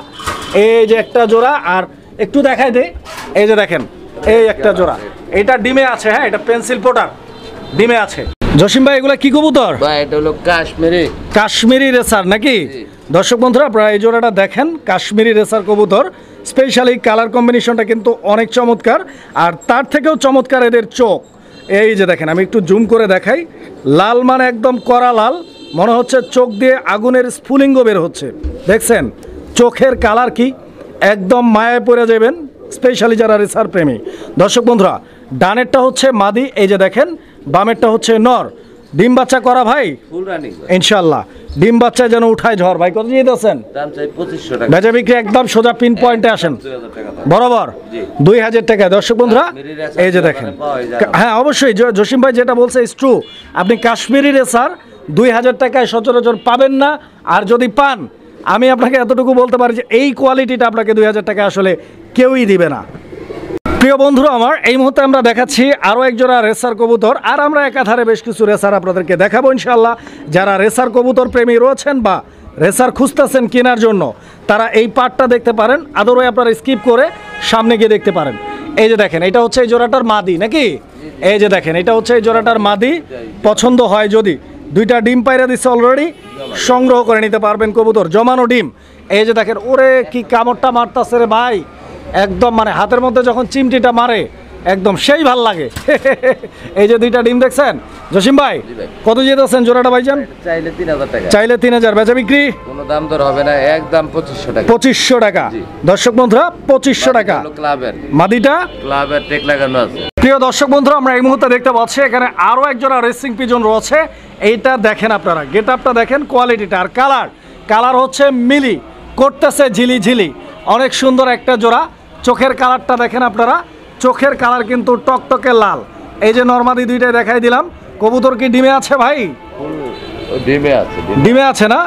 এই যে একটা জোড়া, আর একটু দেখাই দে, এই যে দেখেন এই একটা জোড়া, এটা ডিমে আছে। হ্যাঁ এটা পেন্সিল পোটার ডিমে আছে। জসিম ভাই এগুলা কি কবুতর? ভাই এটা হলো কাশ্মীরি রেসার নাকি? দর্শক বন্ধুরা আপনারা এই জোড়াটা দেখেন, কাশ্মীরি রেসার কবুতর। স্পেশালি কালার কম্বিনেশনটা কিন্তু অনেক চমৎকার, আর তার থেকেও চমৎকার এদের চোখ। এই যে দেখেন, আমি একটু জুম করে দেখাই, লাল মানে একদম কড়া লাল, মনে হচ্ছে চোখ দিয়ে আগুনের স্ফুলিঙ্গ বের হচ্ছে। দেখছেন চোখের কালার কি, একদম মায়ায় পড়ে যাবেন, স্পেশালি যারা রেসার প্রেমী। দর্শক বন্ধুরা ডানেরটা হচ্ছে মাদি, এই যে দেখেন, বামেরটা হচ্ছে নর। ডিম বাচ্চা করা ভাই ইনশাল্লাহ, ডিম বাচ্চা যেন উঠায় ঝড়। ভাই কত দিয়ে দিচ্ছেন? বেচা বিক্রি একদম সোজা পিন পয়েন্টে আসেন, বরাবর 2000 টাকা। দর্শক বন্ধুরা এই যে দেখেন, হ্যাঁ অবশ্যই জসিম ভাই যেটা বলছে ইজ ট্রু। আপনি কাশ্মীরি রেসার 2000 টাকায় সচরাচর পাবেন না, আর যদি পান আমি আপনাকে এতটুকু বলতে পারি যে এই কোয়ালিটিটা আপনাকে 2000 টাকা আসলে কেউই দিবে না। প্রিয় বন্ধুরা আমার, এই মুহূর্তে আমরা দেখাচ্ছি আরও এক জোড়া রেসার কবুতর, আর আমরা একাধারে বেশ কিছু রেসার আপনাদেরকে দেখাবো ইনশাল্লাহ। যারা রেসার কবুতর প্রেমী রয়েছেন বা রেসার খুঁজতেছেন কেনার জন্য, তারা এই পার্টটা দেখতে পারেন, আদরে আপনারা স্কিপ করে সামনে গিয়ে দেখতে পারেন। এই যে দেখেন, এটা হচ্ছে এই জোড়াটার মাদি নাকি? এই যে দেখেন, এটা হচ্ছে এই জোড়াটার মাদি। পছন্দ হয় যদি, 2টা ডিম পাইরা দিচ্ছে অলরেডি, সংগ্রহ করে নিতে পারবেন কবুতর, জমানো ডিম। এই যে দেখেন, ওরে কি কামড়টা মারতাছে রে ভাই, একদম মানে হাতের মধ্যে যখন চিমটিটা মারে একদম সেই ভাল লাগে। এই যে 2টা ডিম দেখছেন জসিম ভাই, কত যেতেছেন জোড়াটা ভাইজান? চাইলে 3000 টাকা। চাইলে 3000, বেচা বিক্রি কোনো দাম দর হবে না, একদম 2500 টাকা। 2500 টাকা। দর্শক বন্ধুরা 2500 টাকা ক্লাবের মাদিটা, ক্লাবের টেক লাগানো আছে। প্রিয় দর্শক বন্ধুরা আমরা এই মুহূর্তে দেখতে পাচ্ছি এখানে আরো এক জোড়া রেসিং পিজন রয়েছে। এইটা দেখেন আপনারা, গেট আপটা দেখেন, কোয়ালিটিটা, আর কালার হচ্ছে মিলি করতেছে ঝিলি, অনেক সুন্দর একটা জোড়া। চোখের কালারটা দেখেন আপনারা, চোখের কালার কিন্তু টকটকে লাল। এই যে নরমাদি 2টাই দেখাই দিলাম। কবুতর কি ডিমে আছে ভাই? ডিমে আছে না?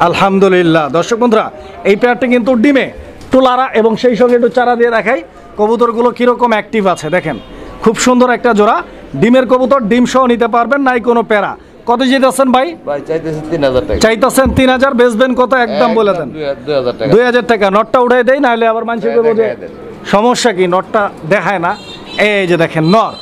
আলহামদুলিল্লাহ। দর্শক বন্ধুরা এই পেয়ারটা কিন্তু ডিমে টুলারা, এবং সেই সঙ্গে একটু চারা দিয়ে দেখাই কবুতরগুলো কীরকম অ্যাক্টিভ আছে। দেখেন খুব সুন্দর একটা জোড়া, ডিমের কবুতর, ডিম সহ নিতে পারবেন, নাই কোনো প্যারা। কত যেতেছেন ভাই? চাইতেছেন 3000 টাকা। চাইতেছেন 3000, বেচবেন কত একদম বলে দেন? 2000 টাকা। নটটা উঠাই দেয়, নাহলে আবার মানুষের সমস্যা কি, নটটা দেখায় না। এই যে দেখেন নর,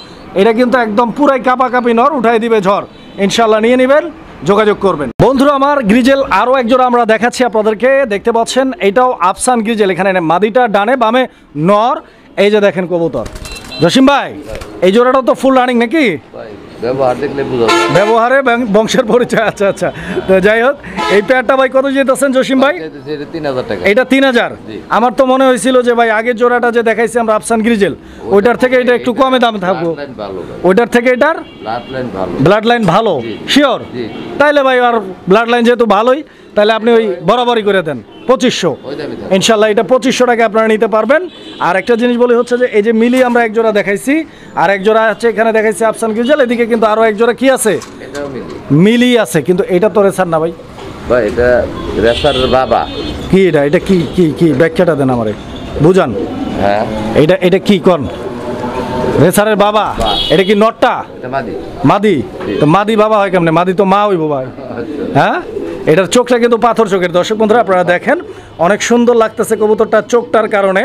এটা কিন্তু একদম পুরাই কাপাকাপি নর, উঠাই দিবে ঝড়। ইনশাল্লাহ নিয়ে নেবেন, যোগাযোগ করবেন। বন্ধুরা আমার গ্রিজেল আরও এক জোড়া আমরা দেখাচ্ছি আপনাদেরকে, দেখতে পাচ্ছেন এটাও আফসান গ্রিজেল। এখানে মাদিটা ডানে, বামে নর। এই যে দেখেন কবুতর। জসিম ভাই এই জোড়াটাও তো ফুল রানিং নাকি? ব্যবহার দেখলে বুঝা যায়, ব্যবহারে বংশের পরিচয়। আচ্ছা। তো যাই হোক, এই পেয়ারটা ভাই কত যেতেছেন জসিম ভাই? 3000 টাকা। এটা 3000। আমার তো মনে হয়েছিল যে ভাই আগের জোড়াটা যে দেখাইছি আমরা আফসান গ্রিজেল, ওইটার থেকে এটা একটু কমে দাম থাকবো, ওইটার থেকে এটার ব্লাড লাইন ভালো। শিওর? তাইলে ভাই আর ব্লাড লাইন যেহেতু ভালোই, তাহলে আপনি ওই বরাবরই করে দেন 2500। ইনশাল্লাহ এটা 2500 টাকা আপনারা নিতে পারবেন। আর একটা জিনিস বলি হচ্ছে যে এই যে মিলি আমরা এক জোড়া দেখাইছি, আর এক জোড়া হচ্ছে এখানে দেখাইছি আফসান গ্রিজেল, এদিকে কিন্তু আরো এক জোড়া কি আছে? এটাও মিলি। মিলি আছে, কিন্তু এটা তো রেসার না ভাই। ভাই এটা রেসারের বাবা। কি এটা, এটা কি কি কি ব্যাখ্যাটা দেন আমারে, বুঝান। হ্যাঁ এটা কি কোন রেসারের বাবা? এটা কি নটটা? এটা মাদি। মাদি? তো মাদি বাবা হয় কেমনে? মাদি তো মা হইব ভাই। হ্যাঁ, এটার চোখটা কিন্তু পাথর চোখের। দর্শক বন্ধুরা আপনারা দেখেন, অনেক সুন্দর লাগতেছে কবুতরটা চোখটার কারণে।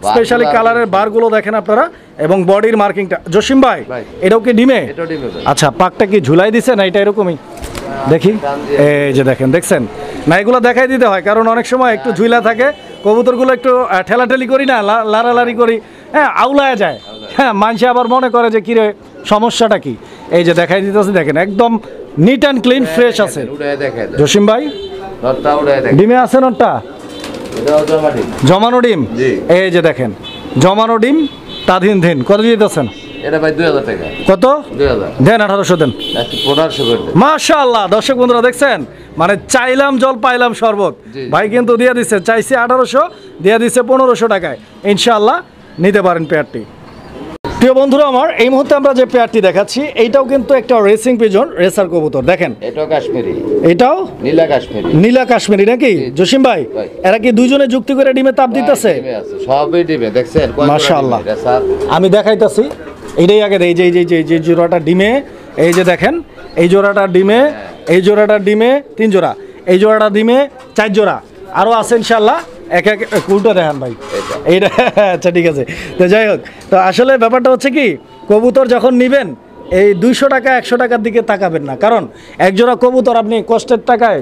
স্পেশালি কালারের বারগুলো দেখেন আপনারা, এবং বডির মার্কিংটা। জসিম ভাই এটাও কি ডিমে? এটাও ডিমে ভাই। আচ্ছা, পাকটা কি ঝুলাই দিছে না এটা এরকমই? দেখি, এই যে দেখেন, দেখছেন না, এগুলো দেখাই দিতে হয়, কারণ অনেক সময় একটু ঝুলা থাকে কবুতরগুলো, একটু ঠেলাঠেলি করি না, লাড়ালাড়ি করি, হ্যাঁ আউলায় যায়। হ্যাঁ, মানুষে আবার মনে করে যে কিরে সমস্যাটা কি। এই যে দেখাই দিতেছে, দেখেন একদম নিট অ্যান্ড ক্লিন ফ্রেশ আছে। উড়ায় দেখায় দেন। জসিম ভাই নটটা উড়ায় দেখায়। ডিমে আছে নটটা? এটাও জমা ডিম। জমানো ডিম? জি। এই যে দেখেন জমানো ডিম, তাধিন ধিন। কত দিতেছেন? এটা ভাই 2000 টাকা। কত 2000 দেন? 1800 দেন। 1500 করে দেন। মাশাআল্লাহ, দর্শক বন্ধুরা দেখছেন, মানে চাইলাম জল পাইলাম শরবত। জি। ভাই কিন্তু দিয়ে দিচ্ছে, চাইছে 1800, দিয়ে দিচ্ছে 1500 টাকায়। ইনশাআল্লাহ নিতে পারেন পেয়ারটি। প্রিয় বন্ধুরা আমার, এই মুহূর্তে আমরা যে পেয়ারটি দেখাচ্ছি এইটাও কিন্তু একটা রেসিং পিজন, রেসার কবুতর। দেখেন এটাও কাশ্মীরি। এটাও নীলা কাশ্মীরি। নীলা কাশ্মীরি নাকি জসিম ভাই? ভাই। এরা কি দুইজনে যুক্তি করে ডিমে তাপ দিতেছে? ডিমে আছে, সবই ডিমে। দেখছেন কয় জোড়া মাশাআল্লাহ। ডিমে, রেসার। আমি দেখাইতাছি, এইটাই আগে এই যে জোড়াটা ডিমে, এই যে দেখেন এই জোড়াটা ডিমে, এই জোড়াটা ডিমে 3 জোড়া, এই জোড়াটা ডিমে 4 জোড়া, আরও আছে ইনশাল্লাহ। এক এক উল্টো দেখান ভাই এইটা। আচ্ছা ঠিক আছে, তো যাই হোক, তো আসলে ব্যাপারটা হচ্ছে কি, কবুতর যখন নিবেন এই 200 টাকা 100 টাকার দিকে তাকাবেন না, কারণ একজোড়া কবুতর আপনি কষ্টের টাকায়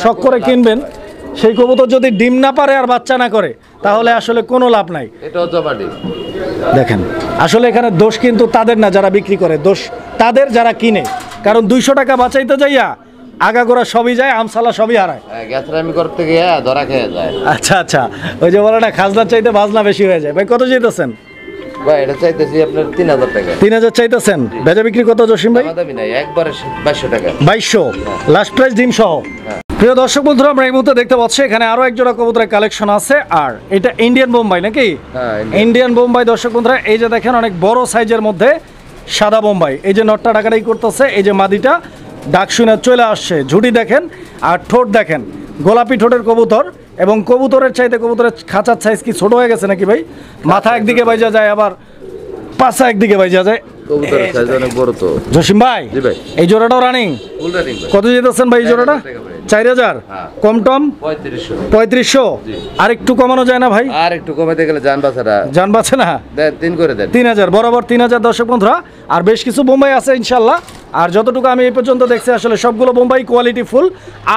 শখ করে কিনবেন, সেই কবুতর যদি ডিম না পারে আর বাচ্চা না করে তাহলে আসলে কোনো লাভ নাই। এটাও জমা ডিম। দেখেন আসলে এখানে দোষ কিন্তু তাদের না যারা বিক্রি করে, দোষ তাদের যারা কিনে, কারণ 200 টাকা বাঁচাইতে যাইয়া আগাগোড়া সবই যায়, আমসালা সবই হারায়। গ্যাসরামি করতে গিয়ে ধরা খেয়ে যায়। আচ্ছা আচ্ছা, ওই যে বলে না খাজনার চাইতে বাজনা বেশি হয়ে যায়। ভাই কত চাইতেছেন? ভাই এটা চাইতেছি আপনার 3000 টাকা। 3000 চাইতেছেন? বেচা বিক্রি কত জসিম ভাই? দামি নাই, একবারে 2200 টাকা। 2200 লাস্ট প্রাইস ডিম সহ। প্রিয় দর্শক বন্ধুরা আমরা এই মুহূর্তে দেখতে পাচ্ছি এখানে আরো এক জোড়া কবুতরের কালেকশন আছে, আর এটা ইন্ডিয়ান বোম্বাই নাকি? হ্যাঁ, ইন্ডিয়ান বোম্বাই। দর্শক বন্ধুরা এই যে দেখেন অনেক বড় সাইজের মধ্যে সাদা বোম্বাই, এই যে নটটা ডাকাডাকি করতেছে, এই যে মাদিটা ডাক শুনে চলে আসছে, ঝুটি দেখেন আর ঠোঁট দেখেন, গোলাপি ঠোঁটের কবুতর, এবং কবুতরের চাইতে কবুতরের খাঁচার সাইজ কি ছোট হয়ে গেছে নাকি ভাই? মাথা একদিকে বাইজা যায়, আবার পাছা একদিকে বাইজা যায়। কবুতরের সাইজ অনেক বড় তো। জসিম ভাই জি ভাই। এই জোড়াটাও রানিং? ফুল রানিং ভাই। কত যেতেছেন ভাই এই জোড়াটা? 4000? হ্যাঁ। কম টম 3500। 3500? আর একটু কমানো যায় না ভাই? আর একটু কমাতে গেলে জান বাছারা জান বাঁচে না? দেন 3 করে দেন। 3000 বরাবর 3000 দর্শক বন্ধুরা। আর বেশ কিছু বোম্বাই আছে ইনশাল্লাহ, আর যতটুকু আমি এই পর্যন্ত দেখছি আসলে সবগুলো বোম্বাই কোয়ালিটি ফুল,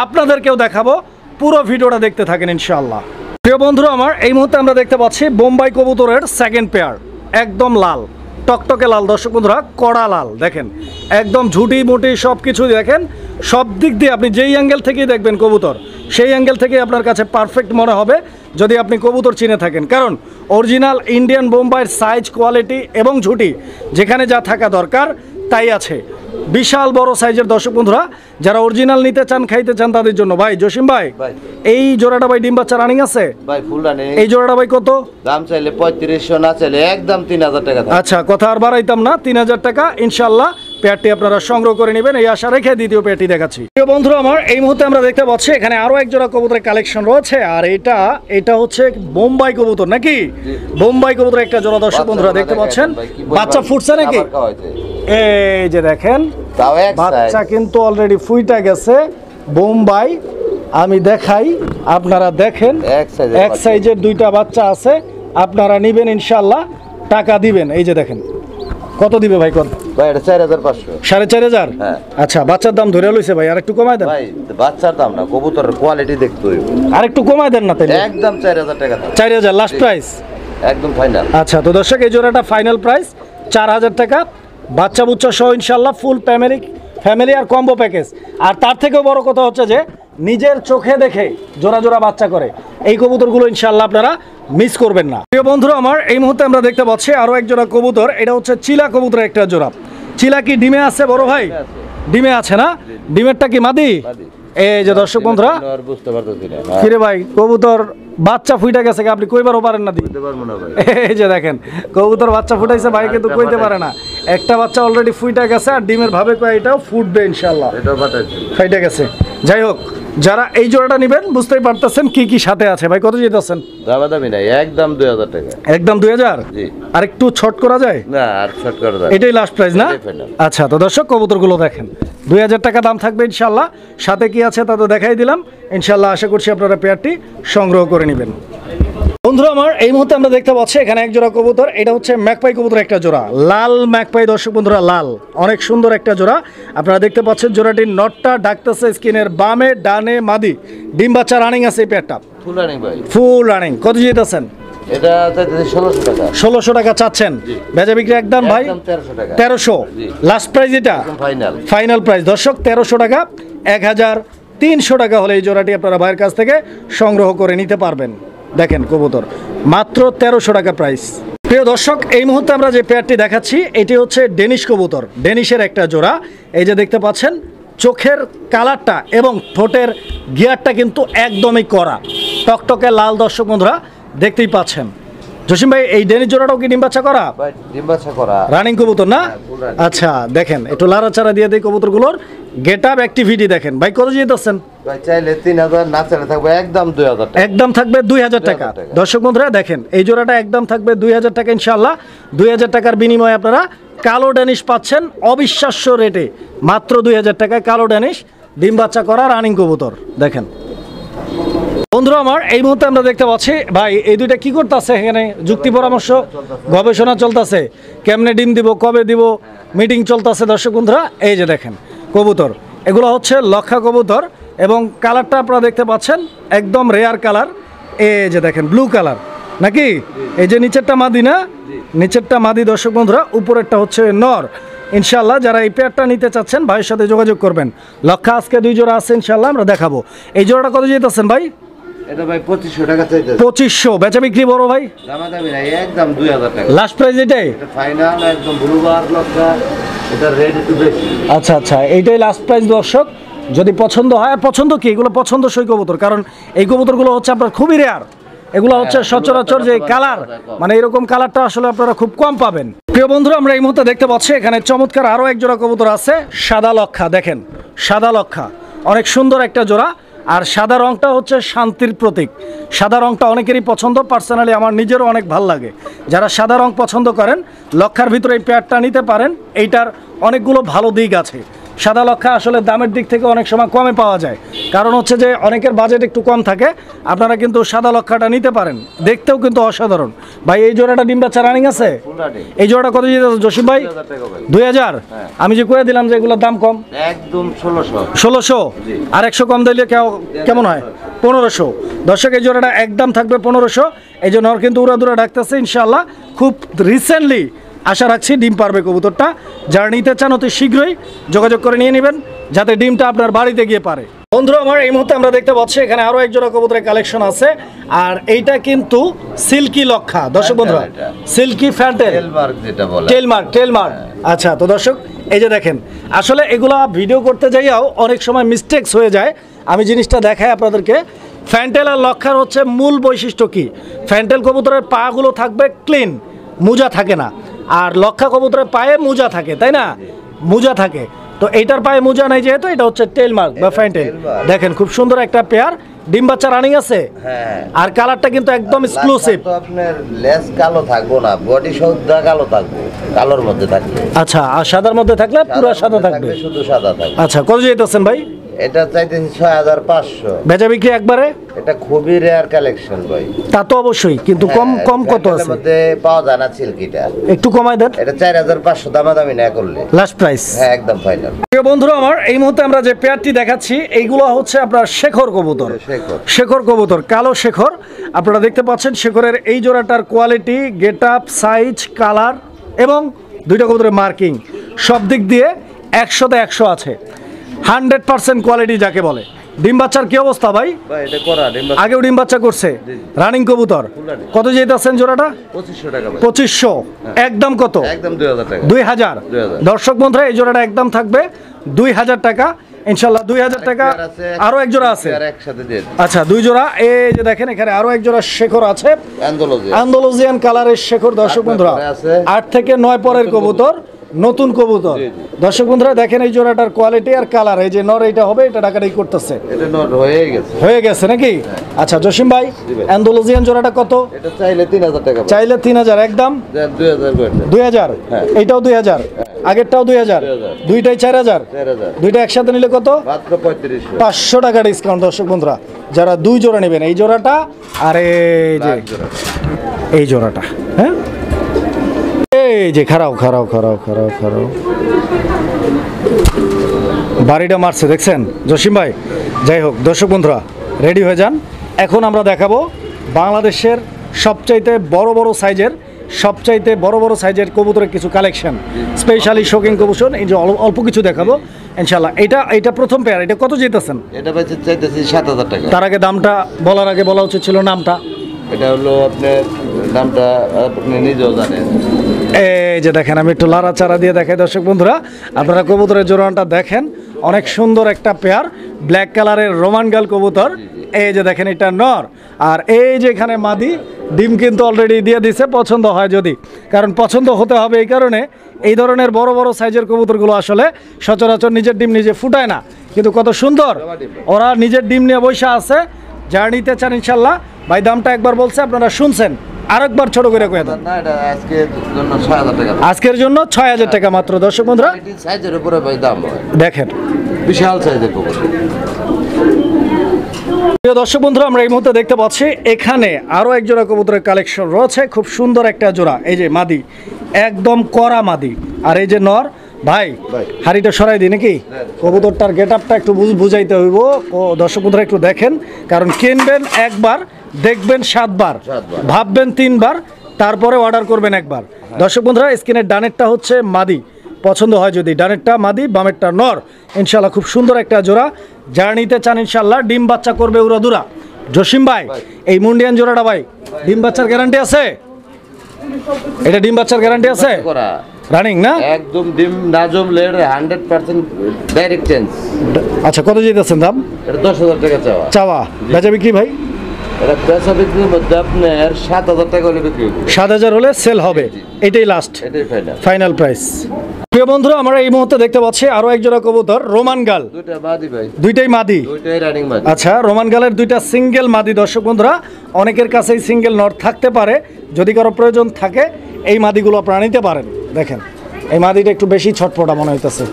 আপনাদেরকেও দেখাবো, পুরো ভিডিওটা দেখতে থাকেন ইনশাল্লাহ। প্রিয় বন্ধুরা আমার এই মুহূর্তে আমরা দেখতে পাচ্ছি বোম্বাই কবুতরের সেকেন্ড পেয়ার, একদম লাল টকটকে লাল দর্শক বন্ধুরা, কড়া লাল। দেখেন একদম ঝুটি মুটি সব কিছু দেখেন, সব দিক দিয়ে আপনি যেই অ্যাঙ্গেল থেকেই দেখবেন কবুতর, সেই অ্যাঙ্গেল থেকে আপনার কাছে পারফেক্ট মনে হবে যদি আপনি কবুতর চিনে থাকেন, কারণ অরিজিনাল ইন্ডিয়ান বোম্বাইয়ের সাইজ কোয়ালিটি এবং ঝুটি যেখানে যা থাকা দরকার তাই আছে। বিশাল বড় সাইজের দর্শক বন্ধুরা, যারা অরিজিনাল নিতে চান খাইতে চান তাদের জন্য। ভাই জসিম ভাই এই জোড়াটা ভাই ডিম বাচ্চা রানিং আছে? ভাই ফুল রানিং। এই জোড়াটা ভাই কত দাম? চাইলে 3500, না চাইলে একদম 3000 টাকা। আচ্ছা কথা আর বাড়াইতাম না, 3000 টাকা ইনশাল্লাহ পেয়ারটি আপনারা সংগ্রহ করে নেবেন, এই আশা রেখে দ্বিতীয় পেয়ারটি দেখাচ্ছি। প্রিয় বন্ধুরা আমার এই মুহূর্তে আমরা দেখতে পাচ্ছি এখানে আরো এক জোড়া কবুতরের কালেকশন রয়েছে, আর এটা হচ্ছে বোম্বাই কবুতর নাকি? বোম্বাই কবুতর একটা জোড়া দর্শক বন্ধুরা দেখতে পাচ্ছেন, বাচ্চা ফুটছে নাকি? এই যে দেখেন বাচ্চা কিন্তু অলরেডি ফুইটা গেছে। বোম্বাই আমি দেখাই, আপনারা দেখেন এক সাইজের দুইটা বাচ্চা আছে, আপনারা নিবেন ইনশাল্লাহ, টাকা দিবেন। এই যে দেখেন কত দিবে ভাই? কত ভাই? এটা 4500। 4500? হ্যাঁ। আচ্ছা বাচ্চার দাম ধরে লইছে ভাই, আর একটু কমায় দেন ভাই। বাচ্চার দাম না, কবুতরের কোয়ালিটি দেখতে হইব। আর একটু কমায় দেন না তাইলে। একদম 4000 টাকা। 4000 লাস্ট প্রাইস? একদম ফাইনাল। আচ্ছা তো দর্শক এই জোড়াটা ফাইনাল প্রাইস 4000 টাকা, বাচ্চা বুচ্চা সহ ইনশাল্লাহ ফুল ফ্যামিলি আর কম্বো প্যাকেজ। আর তার থেকেও বড় কথা হচ্ছে যে নিজের চোখে দেখে জোড়া জোড়া বাচ্চা করে এই কবুতরগুলো ইনশাল্লাহ আপনারা মিস করবেন না। প্রিয় বন্ধুরা আমার এই মুহূর্তে আমরা দেখতে পাচ্ছি আরো এক জোড়া কবুতর, এটা হচ্ছে চিলা কবুতরের একটা জোড়া। চিলা কি ডিমে আছে বড় ভাই? ডিমে আছে না? ডিমেরটা কি মাদি? এই যে দর্শক বন্ধুরা বুঝতে পারতেছি না কিরে ভাই কবুতর বাচ্চা ফুইটা গেছে আপনি কইবারও পারেন না বুঝতে পারবো না ভাই। এই যে দেখেন কবুতর বাচ্চা ফুটাইছে ভাই কিন্তু কইতে পারে না, একটা বাচ্চা অলরেডি ফুইটা গেছে আর ডিমের ভাবে কয় এটাও ফুটবে ইনশাআল্লাহ, এটাও পাঠাচ্ছি। ফাইটা গেছে। যাই হোক, যারা এই জোড়াটা নেবেন বুঝতেই পারতেছেন কি কি সাথে আছে। ভাই কত যেতেছেন? দামাদামি নাই, একদম 2000 টাকা। একদম 2000? জি। আর একটু ছোট করা যায়? না, আর শর্ট করে দাও। এটাই লাস্ট প্রাইস না? এটাই final। আচ্ছা, তো দর্শক কবুতরগুলো দেখেন, 2000 টাকা দাম থাকবে ইনশাআল্লাহ। সাথে কি আছে তা তো দেখাই দিলাম ইনশাআল্লাহ। আশা করছি আপনারা পেয়ারটি সংগ্রহ করে নেবেন। বন্ধুরা আমার, এই মুহূর্তে আমরা দেখতে পাচ্ছি এখানে এক জোড়া কবুতর, এটা হচ্ছে ম্যাকপাই কবুতর একটা জোড়া, লাল ম্যাকপাই। দর্শক বন্ধুরা, লাল অনেক সুন্দর একটা জোড়া। আপনারা দেখতে পাচ্ছেন জোড়াটির নটটা ডাকতেছে স্কিনের বামে, ডানে মাদি, ডিম বাচ্চা রানিং আছে এই পেয়ারটা, ফুল রানিং ভাই। Full running. কত যেতেছেন? এটা চাইতেছি 1600 টাকা। 1600 টাকা চাচ্ছেন, বেচা বিক্রি একদম ভাই একদম 1300 টাকা। 1300 জি। লাস্ট প্রাইস এটা, একদম ফাইনাল। ফাইনাল প্রাইস দর্শক 1300 টাকা। 1300 টাকা হলে এই জোড়াটি আপনারা ভাইয়ের কাছ থেকে সংগ্রহ করে নিতে পারবেন। দেখেন কবুতর মাত্র 1300 টাকা প্রাইস। প্রিয় দর্শক, এই মুহূর্তে আমরা যে পেয়ারটি দেখাচ্ছি এটি হচ্ছে ডেনিশ কবুতর, ডেনিশের একটা জোড়া। এই যে দেখতে পাচ্ছেন চোখের কালারটা এবং ঠোঁটের গিয়ারটা কিন্তু একদমই কড়া, টকটকে লাল। দর্শক বন্ধুরা দেখতেই পাচ্ছেন। জসিম ভাই, এই ডেনিশ জোড়াটাও কি ডিম বাচ্চা করা? ভাই ডিম বাচ্চা করা। রানিং কবুতর না? হ্যাঁ, full running। আচ্ছা, দেখেন একটু লাড়াচাড়া দিয়ে দিই কবুতরগুলোর গেট আপ অ্যাক্টিভিটি দেখেন। ভাই কত যেতেছেন? ভাই চাইলে 3000, না চাইলে থাকবে একদম 2000 টাকা। একদম থাকবে 2000 টাকা। 2000 টাকা। দর্শক বন্ধুরা দেখেন, এই জোড়াটা একদম থাকবে 2000 টাকা ইনশাআল্লাহ। 2000 টাকার বিনিময়ে আপনারা কালো ড্যানিশ পাচ্ছেন অবিশ্বাস্য রেটে, মাত্র 2000 টাকায় কালো ড্যানিশ ডিম বাচ্চা করা রানিং কবুতর। দেখেন বন্ধুরা আমার, এই মুহূর্তে আমরা দেখতে পাচ্ছি ভাই এই দুইটা কি করতেছে এখানে, যুক্তি পরামর্শ গবেষণা চলতেছে, কেমনে ডিম দিব, কবে দিব, মিটিং চলতেছে। দর্শক বন্ধুরা এই যে দেখেন কবুতর, এগুলো হচ্ছে লক্ষা কবুতর এবং কালারটা আপনারা দেখতে পাচ্ছেন একদম রেয়ার কালার। এই যে দেখেন ব্লু কালার নাকি? এই যে নিচেরটা মাদি না? নিচেরটা মাদি দর্শক বন্ধুরা, উপরেরটা হচ্ছে নর। ইনশাআল্লাহ যারা এই পেয়ারটা নিতে চাচ্ছেন ভাইয়ের সাথে যোগাযোগ করবেন। লক্ষা আজকে 2 জোড়া আছে ইনশাআল্লাহ, আমরা দেখাবো। এই জোড়াটা কত যেতেছেন ভাই? এটা ভাই 2500 টাকা চাইতেছি। 2500 বেচা বিক্রি বড় ভাই? দামাদামি নাই, একদম 2000 টাকা। লাস্ট প্রাইস এটাই? এটা ফাইনাল একদম ব্লুবার লক্কা, এটা রেট একটু বেশি। আচ্ছা আচ্ছা, এইটাই লাস্ট প্রাইস দর্শক। যদি পছন্দ হয়, আর পছন্দ কি, এগুলো পছন্দসই কবুতর, কারণ এই কবুতরগুলো হচ্ছে আপনার খুবই রেয়ার। এগুলো হচ্ছে সচরাচর যে কালার, মানে এরকম কালারটা আসলে আপনারা খুব কম পাবেন। প্রিয় বন্ধুরা, আমরা এই মুহূর্তে দেখতে পাচ্ছি এখানে চমৎকার আরও এক জোড়া কবুতর আছে, সাদা লক্ষা। দেখেন সাদা লক্ষা অনেক সুন্দর একটা জোড়া, আর সাদা রংটা হচ্ছে শান্তির প্রতীক। সাদা রংটা অনেকেরই পছন্দ, পার্সোনালি আমার নিজেরও অনেক ভালো লাগে। যারা সাদা রং পছন্দ করেন লক্ষার ভিতরে এই পেয়ারটা নিতে পারেন। এইটার অনেকগুলো ভালো দিক আছে। সাদা লক্ষা আসলে দামের দিক থেকে অনেক সময় কমে পাওয়া যায়, কারণ হচ্ছে যে অনেকের বাজেট একটু কম থাকে। আপনারা কিন্তু সাদা লক্ষাটা নিতে পারেন, দেখতেও কিন্তু অসাধারণ। ভাই এই জোড়াটা ডিম বাচ্চা রানিং আছে? ফুল running। এই জোড়াটা কত যেতেছে জসিম ভাই? 2000 টাকা ভাই। 2000? হ্যাঁ। আমি যে কয়ে দিলাম যে এগুলোর দাম কম, একদম 1600। 1600? জি। আর 100 কম দিলে কেমন হয়? 1500। দর্শক এই জোড়াটা একদম থাকবে 1500। এই জন্য ওর কিন্তু উড়াদুরা ডাকতেছে ইনশাআল্লাহ। খুব রিসেন্টলি আশা রাখছি ডিম পারবে কবুতরটা। যারা নিতে চান অতি শীঘ্রই যোগাযোগ করে নিয়ে নেবেন, যাতে ডিমটা আপনার বাড়িতে গিয়ে পারে। বন্ধুরা আমার, এই মুহূর্তে আমরা দেখতে পাচ্ছি এখানে আরো এক জোড়া কবুতরের কালেকশন আছে, আর এইটা কিন্তু সিল্কি লক্ষা। দর্শক বন্ধুরা, এটা। সিল্কি ফ্যান্টেল, টেলমার্ক যেটা বলে। টেলমার্ক। আচ্ছা, তো দর্শক এই যে দেখেন, আসলে এগুলা ভিডিও করতে যাইয়াও অনেক সময় মিস্টেক্স হয়ে যায়। আমি জিনিসটা দেখাই আপনাদেরকে। ফ্যান্টেল আর লক্ষার হচ্ছে মূল বৈশিষ্ট্য কি? ফ্যান্টেল কবুতরের পাগুলো থাকবে ক্লিন, মোজা থাকে না। আর লক্ষা কবুতরের পায়ে মোজা থাকে, তাই না? মোজা থাকে। তো এইটার পায়ে মোজা নাই যেহেতু এটা হচ্ছে টেলমার্ক বা ফ্যান্টেল। টেলমার্ক। দেখেন খুব সুন্দর একটা পেয়ার, ডিম বাচ্চা রানিং আছে। হ্যাঁ। আর কালারটা কিন্তু একদম এক্সক্লুসিভ। তো আপনার লেস কালো থাকবো না, বডি সৌদা কালো থাকবে, কালোর মধ্যে থাকবে। আচ্ছা, আর সাদার মধ্যে থাকলে পুরো সাদা থাকবে। শুধু সাদা থাকবে। আচ্ছা, কত যেতেছেন ভাই? এটা চাইতেছি 6500। বেচা বিক্রি একবারে? এটা খুবই রেয়ার কালেকশন ভাই। তা তো অবশ্যই, কিন্তু কম কম কত ফ্যান্টেলের আছে? মধ্যে পাওয়া যায় না সিল্কিটা। একটু কমাই দেন। এটা 4500 দামাদামি না করলে। Last price. হ্যাঁ, একদম ফাইনাল। প্রিয় বন্ধুরা আমার, এই মুহূর্তে আমরা যে পেয়ারটি দেখাচ্ছি এইগুলো হচ্ছে আপনার শেখর কবুতর। শেখর কবুতর, কালো শেখর। আপনারা দেখতে পাচ্ছেন শেখরের এই জোড়াটার quality, get up, size, colour এবং দুইটা কবুতরের মার্কিং সব দিক দিয়ে 100তে 100 আছে। 100% কোয়ালিটি যাকে বলে। ডিম বাচ্চার কি অবস্থা ভাই? ভাই এটা করা ডিম বাচ্চা আগেও ডিম বাচ্চা করছে, রানিং কবুতর। running। কত যেতেছেন জোড়াটা? 2500 টাকা ভাই। 2500। একদম কত? একদম 2000 টাকা। 2000। 2000। দর্শক বন্ধুরা, এই জোড়াটা একদম থাকবে 2000 টাকা। ইনশাল্লাহ 2000 টাকা আরো এক জোড়া আছে আর একসাথে দিয়ে দিন। আচ্ছা 2 জোড়া এই যে দেখেন এখানে আরো এক জোড়া শেখর আছে অ্যান্ডোলজি আন্দালুজিয়ান কালারের শেখর দর্শক বন্ধুরা পরে আছে। 8 থেকে 9 পরের কবুতর নতুন কবুতর দর্শক বন্ধুরা দেখেন এই জোড়াটার কোয়ালিটি আর কালার এই যে নর এটা হবে এটা ডাকাডাকি করতেছে এটা নট হয়ে গেছে নাকি আচ্ছা জসিম ভাই ভাই। আন্দালুজিয়ান জোড়াটা কত এটা চাইলে 3000 টাকা পাবেন। চাইলে 3000 একদম দেন 2000 করে দেন। 2000 হ্যাঁ। এইটাও 2000 আগেরটাও 2000 2000 দুইটাই 4000 4000 দুইটা একসাথে নিলে কত মাত্র 3500 500 টাকা ডিসকাউন্ট দর্শক বন্ধুরা যারা 2 জোড়া নেবেন এই জোড়াটা আর এই যে লাখ জোড়া। এই জোড়াটা হ্যাঁ এই যে খারাও বাড়িটা মারছে দেখছেন জসিম ভাই যাই হোক দর্শক বন্ধুরা রেডি হয়ে যান এখন আমরা দেখাবো বাংলাদেশের সবচাইতে বড় সাইজের কবুতরের কিছু কালেকশন স্পেশালি শোকিং কবুতর এই যে অল্প কিছু দেখাবো ইনশাল্লাহ এটা প্রথম পেয়ার এটা কত যেতেছেন এটা বেচে চাইতেছি 7000 টাকা। তার আগে দামটা বলার আগে বলা উচিত ছিল নামটা এটা হলো আপনার দামটা আপনি নিজেও জানেন। এই যে দেখেন আমি একটু লাড়াচাড়া দিয়ে দেখাই দর্শক বন্ধুরা আপনারা কবুতরের জোড়াটা দেখেন অনেক সুন্দর একটা পেয়ার ব্ল্যাক কালারের রোমান গাল কবুতর এই যে দেখেন এটা নর আর এই যে এখানে মাদি ডিম কিন্তু অলরেডি দিয়ে দিছে পছন্দ হয় যদি কারণ পছন্দ হতে হবে এই কারণে এই ধরনের বড় সাইজের কবুতরগুলো আসলে সচরাচর নিজের ডিম নিজে ফুটায় না কিন্তু কত সুন্দর ওরা নিজের ডিম নিয়ে বসে আছে যারা নিতে চান ইনশাল্লাহ ভাই দামটা একবার বলছে আপনারা শুনছেন আরেকবার ছোট করে কয়ে দেন না এটা আজকের জন্য 6000 টাকা। আজকের জন্য 6000 টাকা মাত্র দর্শক বন্ধুরা কোয়ালিটি সাইজের উপরে ভাই দাম হয়। দেখেন বিশাল সাইজের কবুতর। প্রিয় দর্শক বন্ধুরা আমরা এই মুহূর্তে দেখতে পাচ্ছি এখানে আরো এক জোড়া কবুতরের কালেকশন রয়েছে খুব সুন্দর একটা জোড়া এই যে মাদি একদম কড়া মাদি আর এই যে নর ভাই ভাই। হাড়িটা সরাই দিই নাকি কবুতরটার গেট আপটা একটু বুঝাইতে হইব ও দর্শক বন্ধুরা একটু দেখেন কারণ কিনবেন একবার দেখবেন 7 বার সাতবার। ভাববেন 3 বার তারপরে অর্ডার করবেন একবার দর্শক বন্ধুরা স্ক্রিনের ডানেরটা হচ্ছে মাদি পছন্দ হয় যদি ডানেরটা মাদি বামেরটা নর ইনশাল্লাহ খুব সুন্দর একটা জোড়া যারা নিতে চান ইনশাল্লাহ ডিম বাচ্চা করবে উড়াদুরা জসিম ভাই এই মুন্ডিয়ান জোড়াটা ভাই ডিম বাচ্চার গ্যারান্টি আছে এটা ডিম বাচ্চার গ্যারান্টি আছে করা রানিং না একদম ডিম না জমলে 100% ডাইরেক্ট চেঞ্জ। আচ্ছা কত যেতেছেন দাম এটা 10000 টাকা চাওয়া। চাওয়া বেচা বিক্রি ভাই এটা পেশা বিক্রির মধ্যে আপনার 7000 টাকা হলে বিক্রি হবে। 7000 হলে সেল হবে এটাই লাস্ট এটাই ফাইনাল। ফাইনাল প্রাইস প্রিয় বন্ধুরা আমরা এই মুহূর্তে দেখতে পাচ্ছি আরো এক জোড়া কবুতর রোমান গাল দুইটা বাদি ভাই। দুইটাই মাদি দুইটাই রানিং বাদি। আচ্ছা রোমান গালের দুইটা সিঙ্গেল মাদি দর্শক বন্ধুরা অনেকের কাছেই সিঙ্গেল নট থাকতে পারে যদি কারো প্রয়োজন থাকে এই মাদিগুলো আপনারা নিতে পারেন দেখেন এই মাদিটা একটু বেশি ছটপটা মনে হইতেছে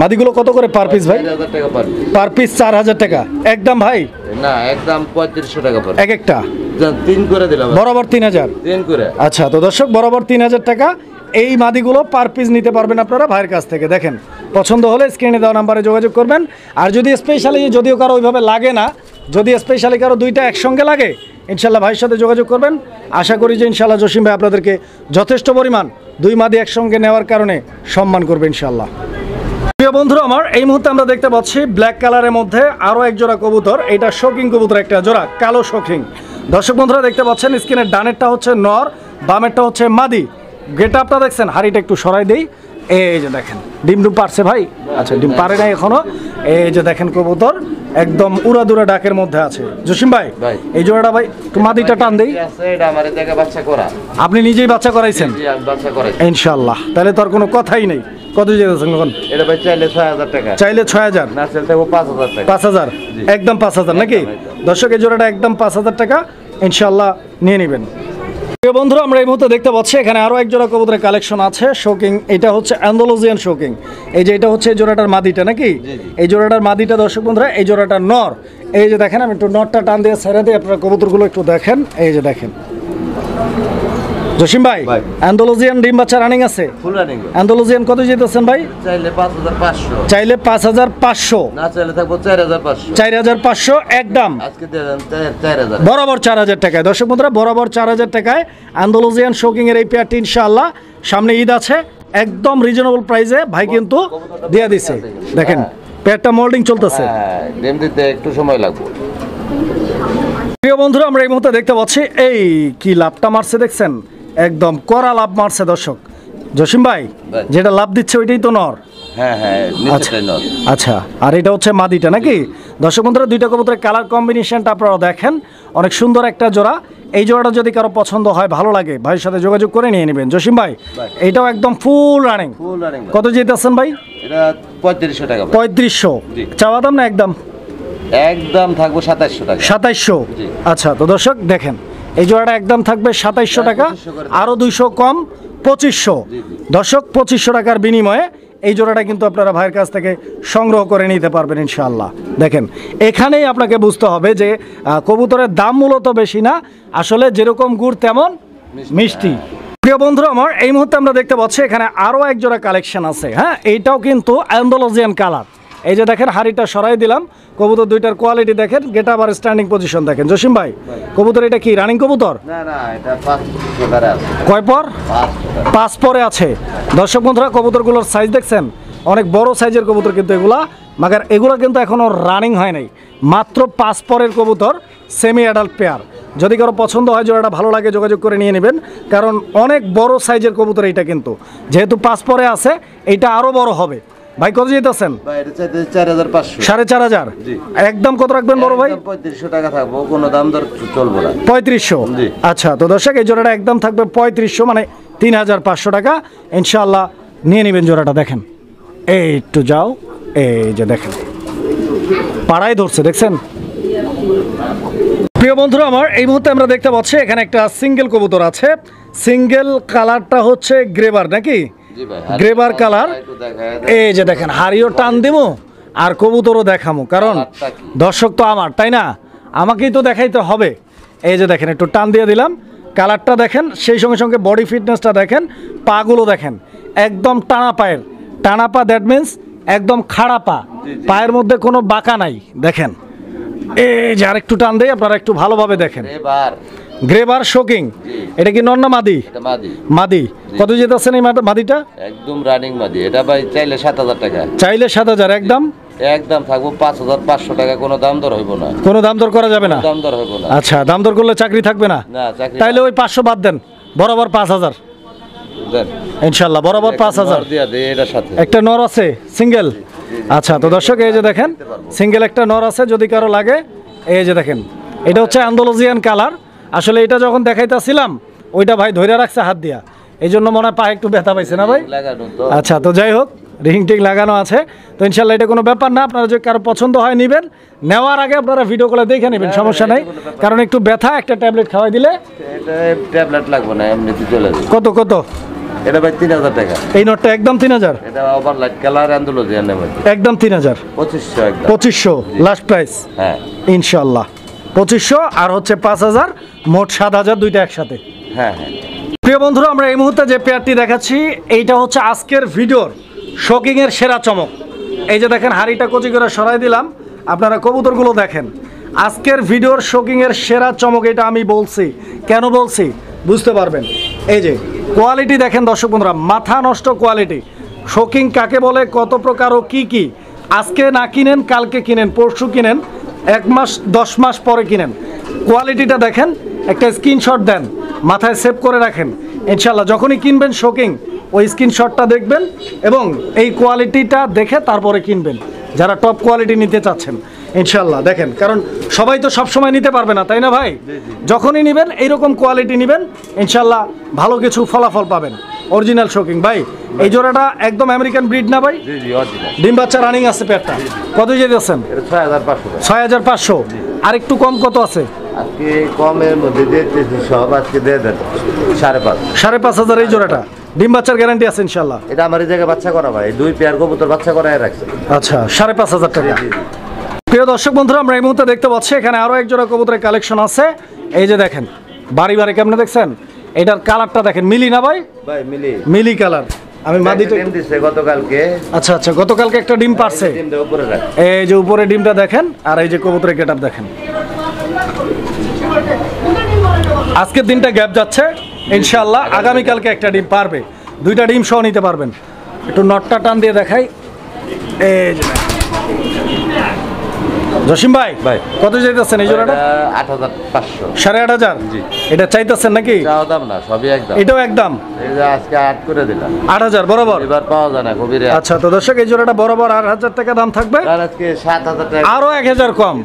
মাদিগুলো কত করে পার পিস ভাই 4000 টাকা পার পিস। পার পিস 4000 টাকা একদম ভাই না একদম 3500 টাকা পার। এক একটা 3 করে দিলাম। বরাবর 3000 3 করে। আচ্ছা তো দর্শক বরাবর 3000 টাকা এই মাদিগুলো পার পিস নিতে পারবেন আপনারা ভাইয়ের কাছ থেকে দেখেন পছন্দ হলে স্ক্রিনে দেওয়া নাম্বারে যোগাযোগ করবেন আর যদি স্পেশালি যদিও কারো ওইভাবে লাগে না যদি স্পেশালি কারো দুইটা একসঙ্গে লাগে ইনশাল্লাহ ভাইয়ের সাথে যোগাযোগ করবেন আশা করি যে ইনশাল্লাহ জসিম ভাই আপনাদেরকে যথেষ্ট পরিমাণ 2 মাদি একসঙ্গে নেওয়ার কারণে সম্মান করবে ইনশাল্লাহ প্রিয় বন্ধুরা আমার এই মুহূর্তে আমরা দেখতে পাচ্ছি ব্ল্যাক কালারের মধ্যে আরো এক জোড়া কবুতর এটা শোকিং কবুতর একটা জোড়া কালো শোকিং দর্শক বন্ধুরা দেখতে পাচ্ছেন স্ক্রিনের ডানেরটা হচ্ছে নর বামেরটা হচ্ছে মাদি গেট আপটা দেখছেন হাড়িটা একটু সরাই দেই এই যে দেখেন ডিম পারছে ভাই আচ্ছা ডিম পারে নাই এখনো এই যে দেখেন কবুতর একদম উড়াদুরা ডাকের মধ্যে আছে জসিম ভাই ভাই। এই জোড়াটা ভাই একটু মাদিটা টান দেই আছে এটা আমার জায়গা বাচ্চা করা। আপনি নিজেই বাচ্চা করাইছেন জি আমি বাচ্চা করাই। ইনশাল্লাহ তাহলে তো আর কোনো কথাই নেই কত যেতেছেন এখন এটা ভাই চাইলে 6000 টাকা। চাইলে 6000 না চাইলে থাকবো 5000 টাকা। 5000 একদম 5000 নাকি একদম। দর্শক এই জোড়াটা একদম 5000 টাকা ইনশাল্লাহ নিয়ে নেবেন প্রিয় বন্ধুরা আমরা এই মুহূর্তে দেখতে পাচ্ছি এখানে আরো এক জোড়া কবুতরের কালেকশন আছে শোকিং এটা হচ্ছে আন্দালুজিয়ান শোকিং এই যে এটা হচ্ছে এই জোড়াটার মাদিটা নাকি এই জোড়াটার মাদিটা দর্শক বন্ধুরা এই জোড়াটার নর এই যে দেখেন আমি একটু নরটা টান দিয়ে ছেড়ে দিয়ে আপনারা কবুতরগুলো একটু দেখেন এই যে দেখেন জসিম ভাই ভাই। আন্দালুজিয়ান ডিম বাচ্চা রানিং আছে ফুল রানিং। আন্দালুজিয়ান কত যেতেছেন ভাই চাইলে 5500। চাইলে 5500 না চাইলে থাকবো 4500। 4500 একদম আজকে দিয়ে দেন 4000। বরাবর 4000 টাকায় দর্শক বন্ধুরা বরাবর 4000 টাকায় আন্দালুজিয়ান শোকিং এর এই পেয়ারটি ইনশাআল্লাহ সামনে ঈদ আছে একদম রিজনেবল প্রাইসে ভাই কিন্তু দিয়ে দিছে দেখেন পেয়ারটা মোল্ডিং চলতেছে হ্যাঁ ডিম দিতে একটু সময় লাগবে। প্রিয় বন্ধুরা আমরা এই মুহূর্তে দেখতে পাচ্ছি এই কি লাভটা মারছে দেখছেন একদম কড়া লাভ মারছে দর্শক জসিম ভাই ভাই। যেটা লাভ দিচ্ছে ওইটাই তো নর হ্যাঁ হ্যাঁ, নিচেরটাই নর। আচ্ছা, আর এটা হচ্ছে মাদিটা নাকি? দর্শক বন্ধুরা, দুইটা কবুতরের কালার কম্বিনেশনটা আপনারা দেখেন, অনেক সুন্দর একটা জোড়া। এই জোড়াটা যদি কারো পছন্দ হয়, ভালো লাগে, ভাইয়ের সাথে যোগাযোগ করে নিয়ে নেবেন। জসিম ভাই, এইটাও একদম ফুল রানিং। Full running. কত যেতেছেন ভাই? এটা 3500 টাকা। 3500 চাওয়া দাম না একদম? একদম থাকবো 2700 টাকা। 2700। জি। আচ্ছা, তো দর্শক দেখেন, এই জোড়াটা একদম থাকবে 2700 টাকা, 2500 করে দেন। আরো 200 কম, 2500। দর্শক 2500 টাকার বিনিময়ে এই জোড়াটা কিন্তু আপনারা ভাইয়ের কাছ থেকে সংগ্রহ করে নিতে পারবেন ইনশাআল্লাহ। দেখেন, এখানেই আপনাকে বুঝতে হবে যে কবুতরের দাম মূলত বেশি না, আসলে যেরকম গুড় তেমন মিষ্টি। প্রিয় বন্ধুরা আমার, এই মুহূর্তে আমরা দেখতে পাচ্ছি এখানে আরও এক জোড়া কালেকশন আছে। হ্যাঁ, এইটাও কিন্তু অ্যান্ডালুজিয়ান কালার। এই যে দেখেন, হাড়িটা সরাই দিলাম, কবুতর দুইটার কোয়ালিটি দেখেন, গেট আপ আর স্ট্যান্ডিং পজিশন দেখেন। জসিম ভাই, কবুতর এটা কি রানিং কবুতর? না না, এটা 500 টাকা আছে। কয় পর? 500 টাকা। 5 পরে আছে। দর্শক বন্ধুরা, কবুতরগুলোর সাইজ দেখছেন, অনেক বড় সাইজের কবুতর কিন্তু এগুলা, মাগার এগুলো কিন্তু এখনও রানিং হয় নাই, মাত্র 5 পরের কবুতর, সেমি অ্যাডাল্ট পেয়ার। যদি কারো পছন্দ হয়, জোড়াটা ভালো লাগে, যোগাযোগ করে নিয়ে নেবেন, কারণ অনেক বড় সাইজের কবুতর এইটা কিন্তু, যেহেতু 5 পরে আছে, এইটা আরও বড় হবে। ভাই কত যেতেছেন? ভাই এটা চাইতে 4500। 4500। জি। একদম কত রাখবেন বড় ভাই? একদম 3500 টাকা থাকবো, কোনো দাম দর চলবো না। 3500। জি। আচ্ছা, তো দর্শক, এই জোড়াটা একদম থাকবে 3500, মানে 3500 টাকা। ইনশাআল্লাহ নিয়ে নেবেন জোড়াটা। দেখেন, এই একটু যাও, এই যে দেখেন, পাড়ায় ধরছে, দেখছেন? প্রিয় বন্ধুরা আমার, এই মুহূর্তে আমরা দেখতে পাচ্ছি এখানে একটা সিঙ্গেল কবুতর আছে। সিঙ্গেল কালারটা হচ্ছে গ্রেবার নাকি? জি ভাই। গ্রেবার কালার। একটু দেখায় দেন। এই যে দেখেন, হাড়িও টান দিমো আর কবুতরও দেখামো, কারণ কালারটা কি? দর্শক তো আমার, তাই না? আমাকেই তো দেখাইতে হবে। এই যে দেখেন, একটু টান দিয়ে দিলাম, কালারটা দেখেন, সেই সঙ্গে সঙ্গে বডি ফিটনেসটা দেখেন, পাগুলো দেখেন, একদম টানা পায়ের। টানা পা, দ্যাট মিন্স একদম খাড়া পা, পায়ের মধ্যে কোনো বাঁকা নাই। দেখেন, এই যে আরেকটু টান দেয়, আপনারা একটু ভালোভাবে দেখেন। এবার গ্রেবার শোকিং। এটা কি নর না মাদি? এটা মাদি। মাদি। কত যেতেছেন এই মাদিটা? একদম রানিং মাদি। এটা ভাই চাইলে 7000 টাকা। চাইলে 7000। একদম একদম থাকবো 5500 টাকা, কোনো দাম দর হইব না। কোনো দাম দর করা যাবে না? দাম দর হইব না। আচ্ছা, দাম দর করলে চাকরি থাকবে না? না, চাকরি তাইলে ওই 500 বাদ দেন, বরাবর 5000 দেন। ইনশাল্লাহ, বরাবর 5000। দিয়া দে এটার সাথে। একটা নর আছে সিঙ্গেল। আচ্ছা, তো দর্শক, এই যে দেখেন, সিঙ্গেল একটা নর আছে, যদি কারো লাগে। এই যে দেখেন, এটা হচ্ছে অ্যান্ডালুজিয়ান কালার। আসলে এটা যখন দেখাইতেছিলাম, ওইটা ভাই ধরে রাখছে হাত দিয়া, এই জন্য মনে হয় পায়ে একটু ব্যথা পাইছে না ভাই? লাগানো তো। আচ্ছা, তো যাই হোক, রিং টিং লাগানো আছে, তো ইনশাল্লাহ এটা কোনো ব্যাপার না। আপনারা যদি কারো পছন্দ হয় নেবেন, নেওয়ার আগে আপনারা ভিডিও কলে দেখে নেবেন, সমস্যা নাই। কারণ একটু ব্যথা, একটা ট্যাবলেট খাওয়াই দিলে। এটা ট্যাবলেট লাগবে না, এমনিতে চলে যাবে। কত কত? এটা ভাই 3000 টাকা। এই নোটটা একদম 3000। এটা ওভার লাইট কালার অ্যান্ডালুজিয়ান নেবে। একদম 3000। 2500 একদম। 2500 লাস্ট প্রাইস। হ্যাঁ ইনশাল্লাহ 2500 আর হচ্ছে 5000, মোট 7000, দুইটা একসাথে। হ্যাঁ হ্যাঁ। প্রিয় বন্ধুরা, আমরা এই মুহূর্তে যে পেয়ারটি দেখাচ্ছি, এইটা হচ্ছে আজকের ভিডিওর শোকিংয়ের সেরা চমক। এই যে দেখেন, হাড়িটা কচি করে সরাই দিলাম, আপনারা কবুতরগুলো দেখেন। আজকের ভিডিওর শোকিংয়ের সেরা চমক, এটা আমি বলছি, কেন বলছি বুঝতে পারবেন। এই যে কোয়ালিটি দেখেন দর্শক বন্ধুরা, মাথা নষ্ট কোয়ালিটি। শোকিং কাকে বলে, কত প্রকার ও কি কি, আজকে না কিনেন, কালকে কিনেন, পরশু কিনেন, 1 মাস 10 মাস পরে কিনেন, কোয়ালিটিটা দেখেন, একটা স্ক্রিনশট দেন, মাথায় সেভ করে রাখেন। ইনশাল্লাহ যখনই কিনবেন শোকিং, ওই স্ক্রিনশটটা দেখবেন এবং এই কোয়ালিটিটা দেখে তারপরে কিনবেন, যারা টপ কোয়ালিটি নিতে চাচ্ছেন। ইনশাল্লাহ দেখেন, কারণ সবাই তো সব সময় নিতে পারবে না, তাই না ভাই? যখনই নেবেন এইরকম কোয়ালিটি নেবেন, ইনশাল্লাহ ভালো কিছু ফলাফল পাবেন। Original shocking. ভাই, এই জোড়াটা একদম আমেরিকান ব্রিড না ভাই? জি জি, অরিজিনাল। ডিম বাচ্চা রানিং আছে পেয়ারটা। কত যেতেছেন? এটা 6500 টাকা। 6500। আর একটু কম কত আছে? আজকে কমের মধ্যে দিতেছি সব, আজকে দিয়ে দেন 5.5। 5500 এই জোড়াটা। ডিম বাচ্চার গ্যারান্টি আছে ইনশাল্লাহ? এটা আমার এই জায়গায় বাচ্চা করা ভাই, 2 পেয়ার কবুতর বাচ্চা করায় রাখছে। আচ্ছা, 5500 টাকা। জি জি। প্রিয় দর্শক বন্ধুরা, আমরা এই মুহূর্তে দেখতে পাচ্ছি এখানে আরো এক জোড়া কবুতরের কালেকশন আছে। এই যে দেখেন, বাড়ি বাড়ি কেমনে দেখছেন, এটার কালারটা দেখেন, মিলি না ভাই? ভাই মিলি। মিলি কালার। আমি মাদিটা ডিম দিছে গতকালকে। আচ্ছা আচ্ছা, গতকালকে একটা ডিম পারছে। ডিমটা উপরে রাখ। এই যে উপরে ডিমটা দেখেন, আর এই যে কবুতরের গেটআপ দেখেন। আজকের দিনটা গ্যাপ যাচ্ছে, ইনশাআল্লাহ আগামীকালকে একটা ডিম পারবে, 2টা ডিম সহ নিতে পারবেন। একটু নটটা টান দিয়ে দেখাই। এই যে জসিম ভাই ভাই। কত চাইতেছেন এই জোড়াটা? 8,500 8,500 জি। এটা চাইতেছেন নাকি? চাও দাম না, সবই একদম। এটাও একদম এই যে আজকে 8 করে দিলাম, 8,000 বরাবর। এবার পাওয়া যায় না, খুবই রেয়ার। আচ্ছা তো দর্শক এই জোড়াটা বরাবর 8,000 টাকা দাম থাকবে, আর আজকে 7,000 টাকা আরো 1,000 কম,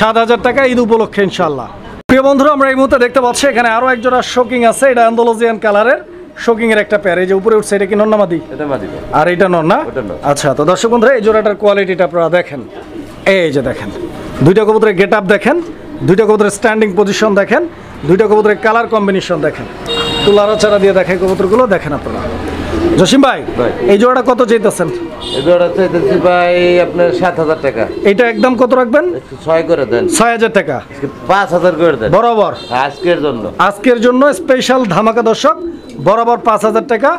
7,000 টাকা ঈদ উপলক্ষে ইনশাল্লাহ। প্রিয় বন্ধুরা আমরা এই মুহূর্তে দেখতে পাচ্ছি এখানে আরো এক জোড়া শোকিং আছে, এটা আন্দালুজিয়ান কালারের শোকিং এর একটা পেয়ার, এই যে উপরে উঠছে এটা কি নর না মাদি? এটা মাদি ভাই। আর এটা নর না? ওটা নর। আচ্ছা তো দর্শক বন্ধুরা এই জোড়াটার কোয়ালিটিটা আপনারা দেখেন, এই যে দেখেন দুইটা কবুতরের গেট আপ দেখেন, দুইটা কবুতরের স্ট্যান্ডিং পজিশন দেখেন, দুইটা কবুতরের কালার কম্বিনেশন দেখেন, তুলারাচারা দিয়ে দেখায় কবুতরগুলো দেখেন আপনারা। জসিম ভাই ভাই। এই জোড়াটা কত চাইতেছেন? এই জোড়া চাইতেছি ভাই আপনার 7,000 টাকা, এটা একদম কত রাখবেন? একটু 6 করে দেন, 6,000 টাকা 5,000 করে দেন বরাবর। আজকের জন্য। আজকের জন্য স্পেশাল ধামাকা দর্শক, বরাবর 5,000 টাকা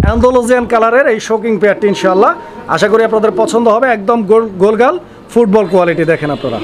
অ্যান্ডালুজিয়ান কালারের এই শোকিং পেয়ারটি ইনশাআল্লাহ আশা করি আপনাদের পছন্দ হবে, একদম গোলগাল ফুটবল কোয়ালিটি দেখেন আপনারা।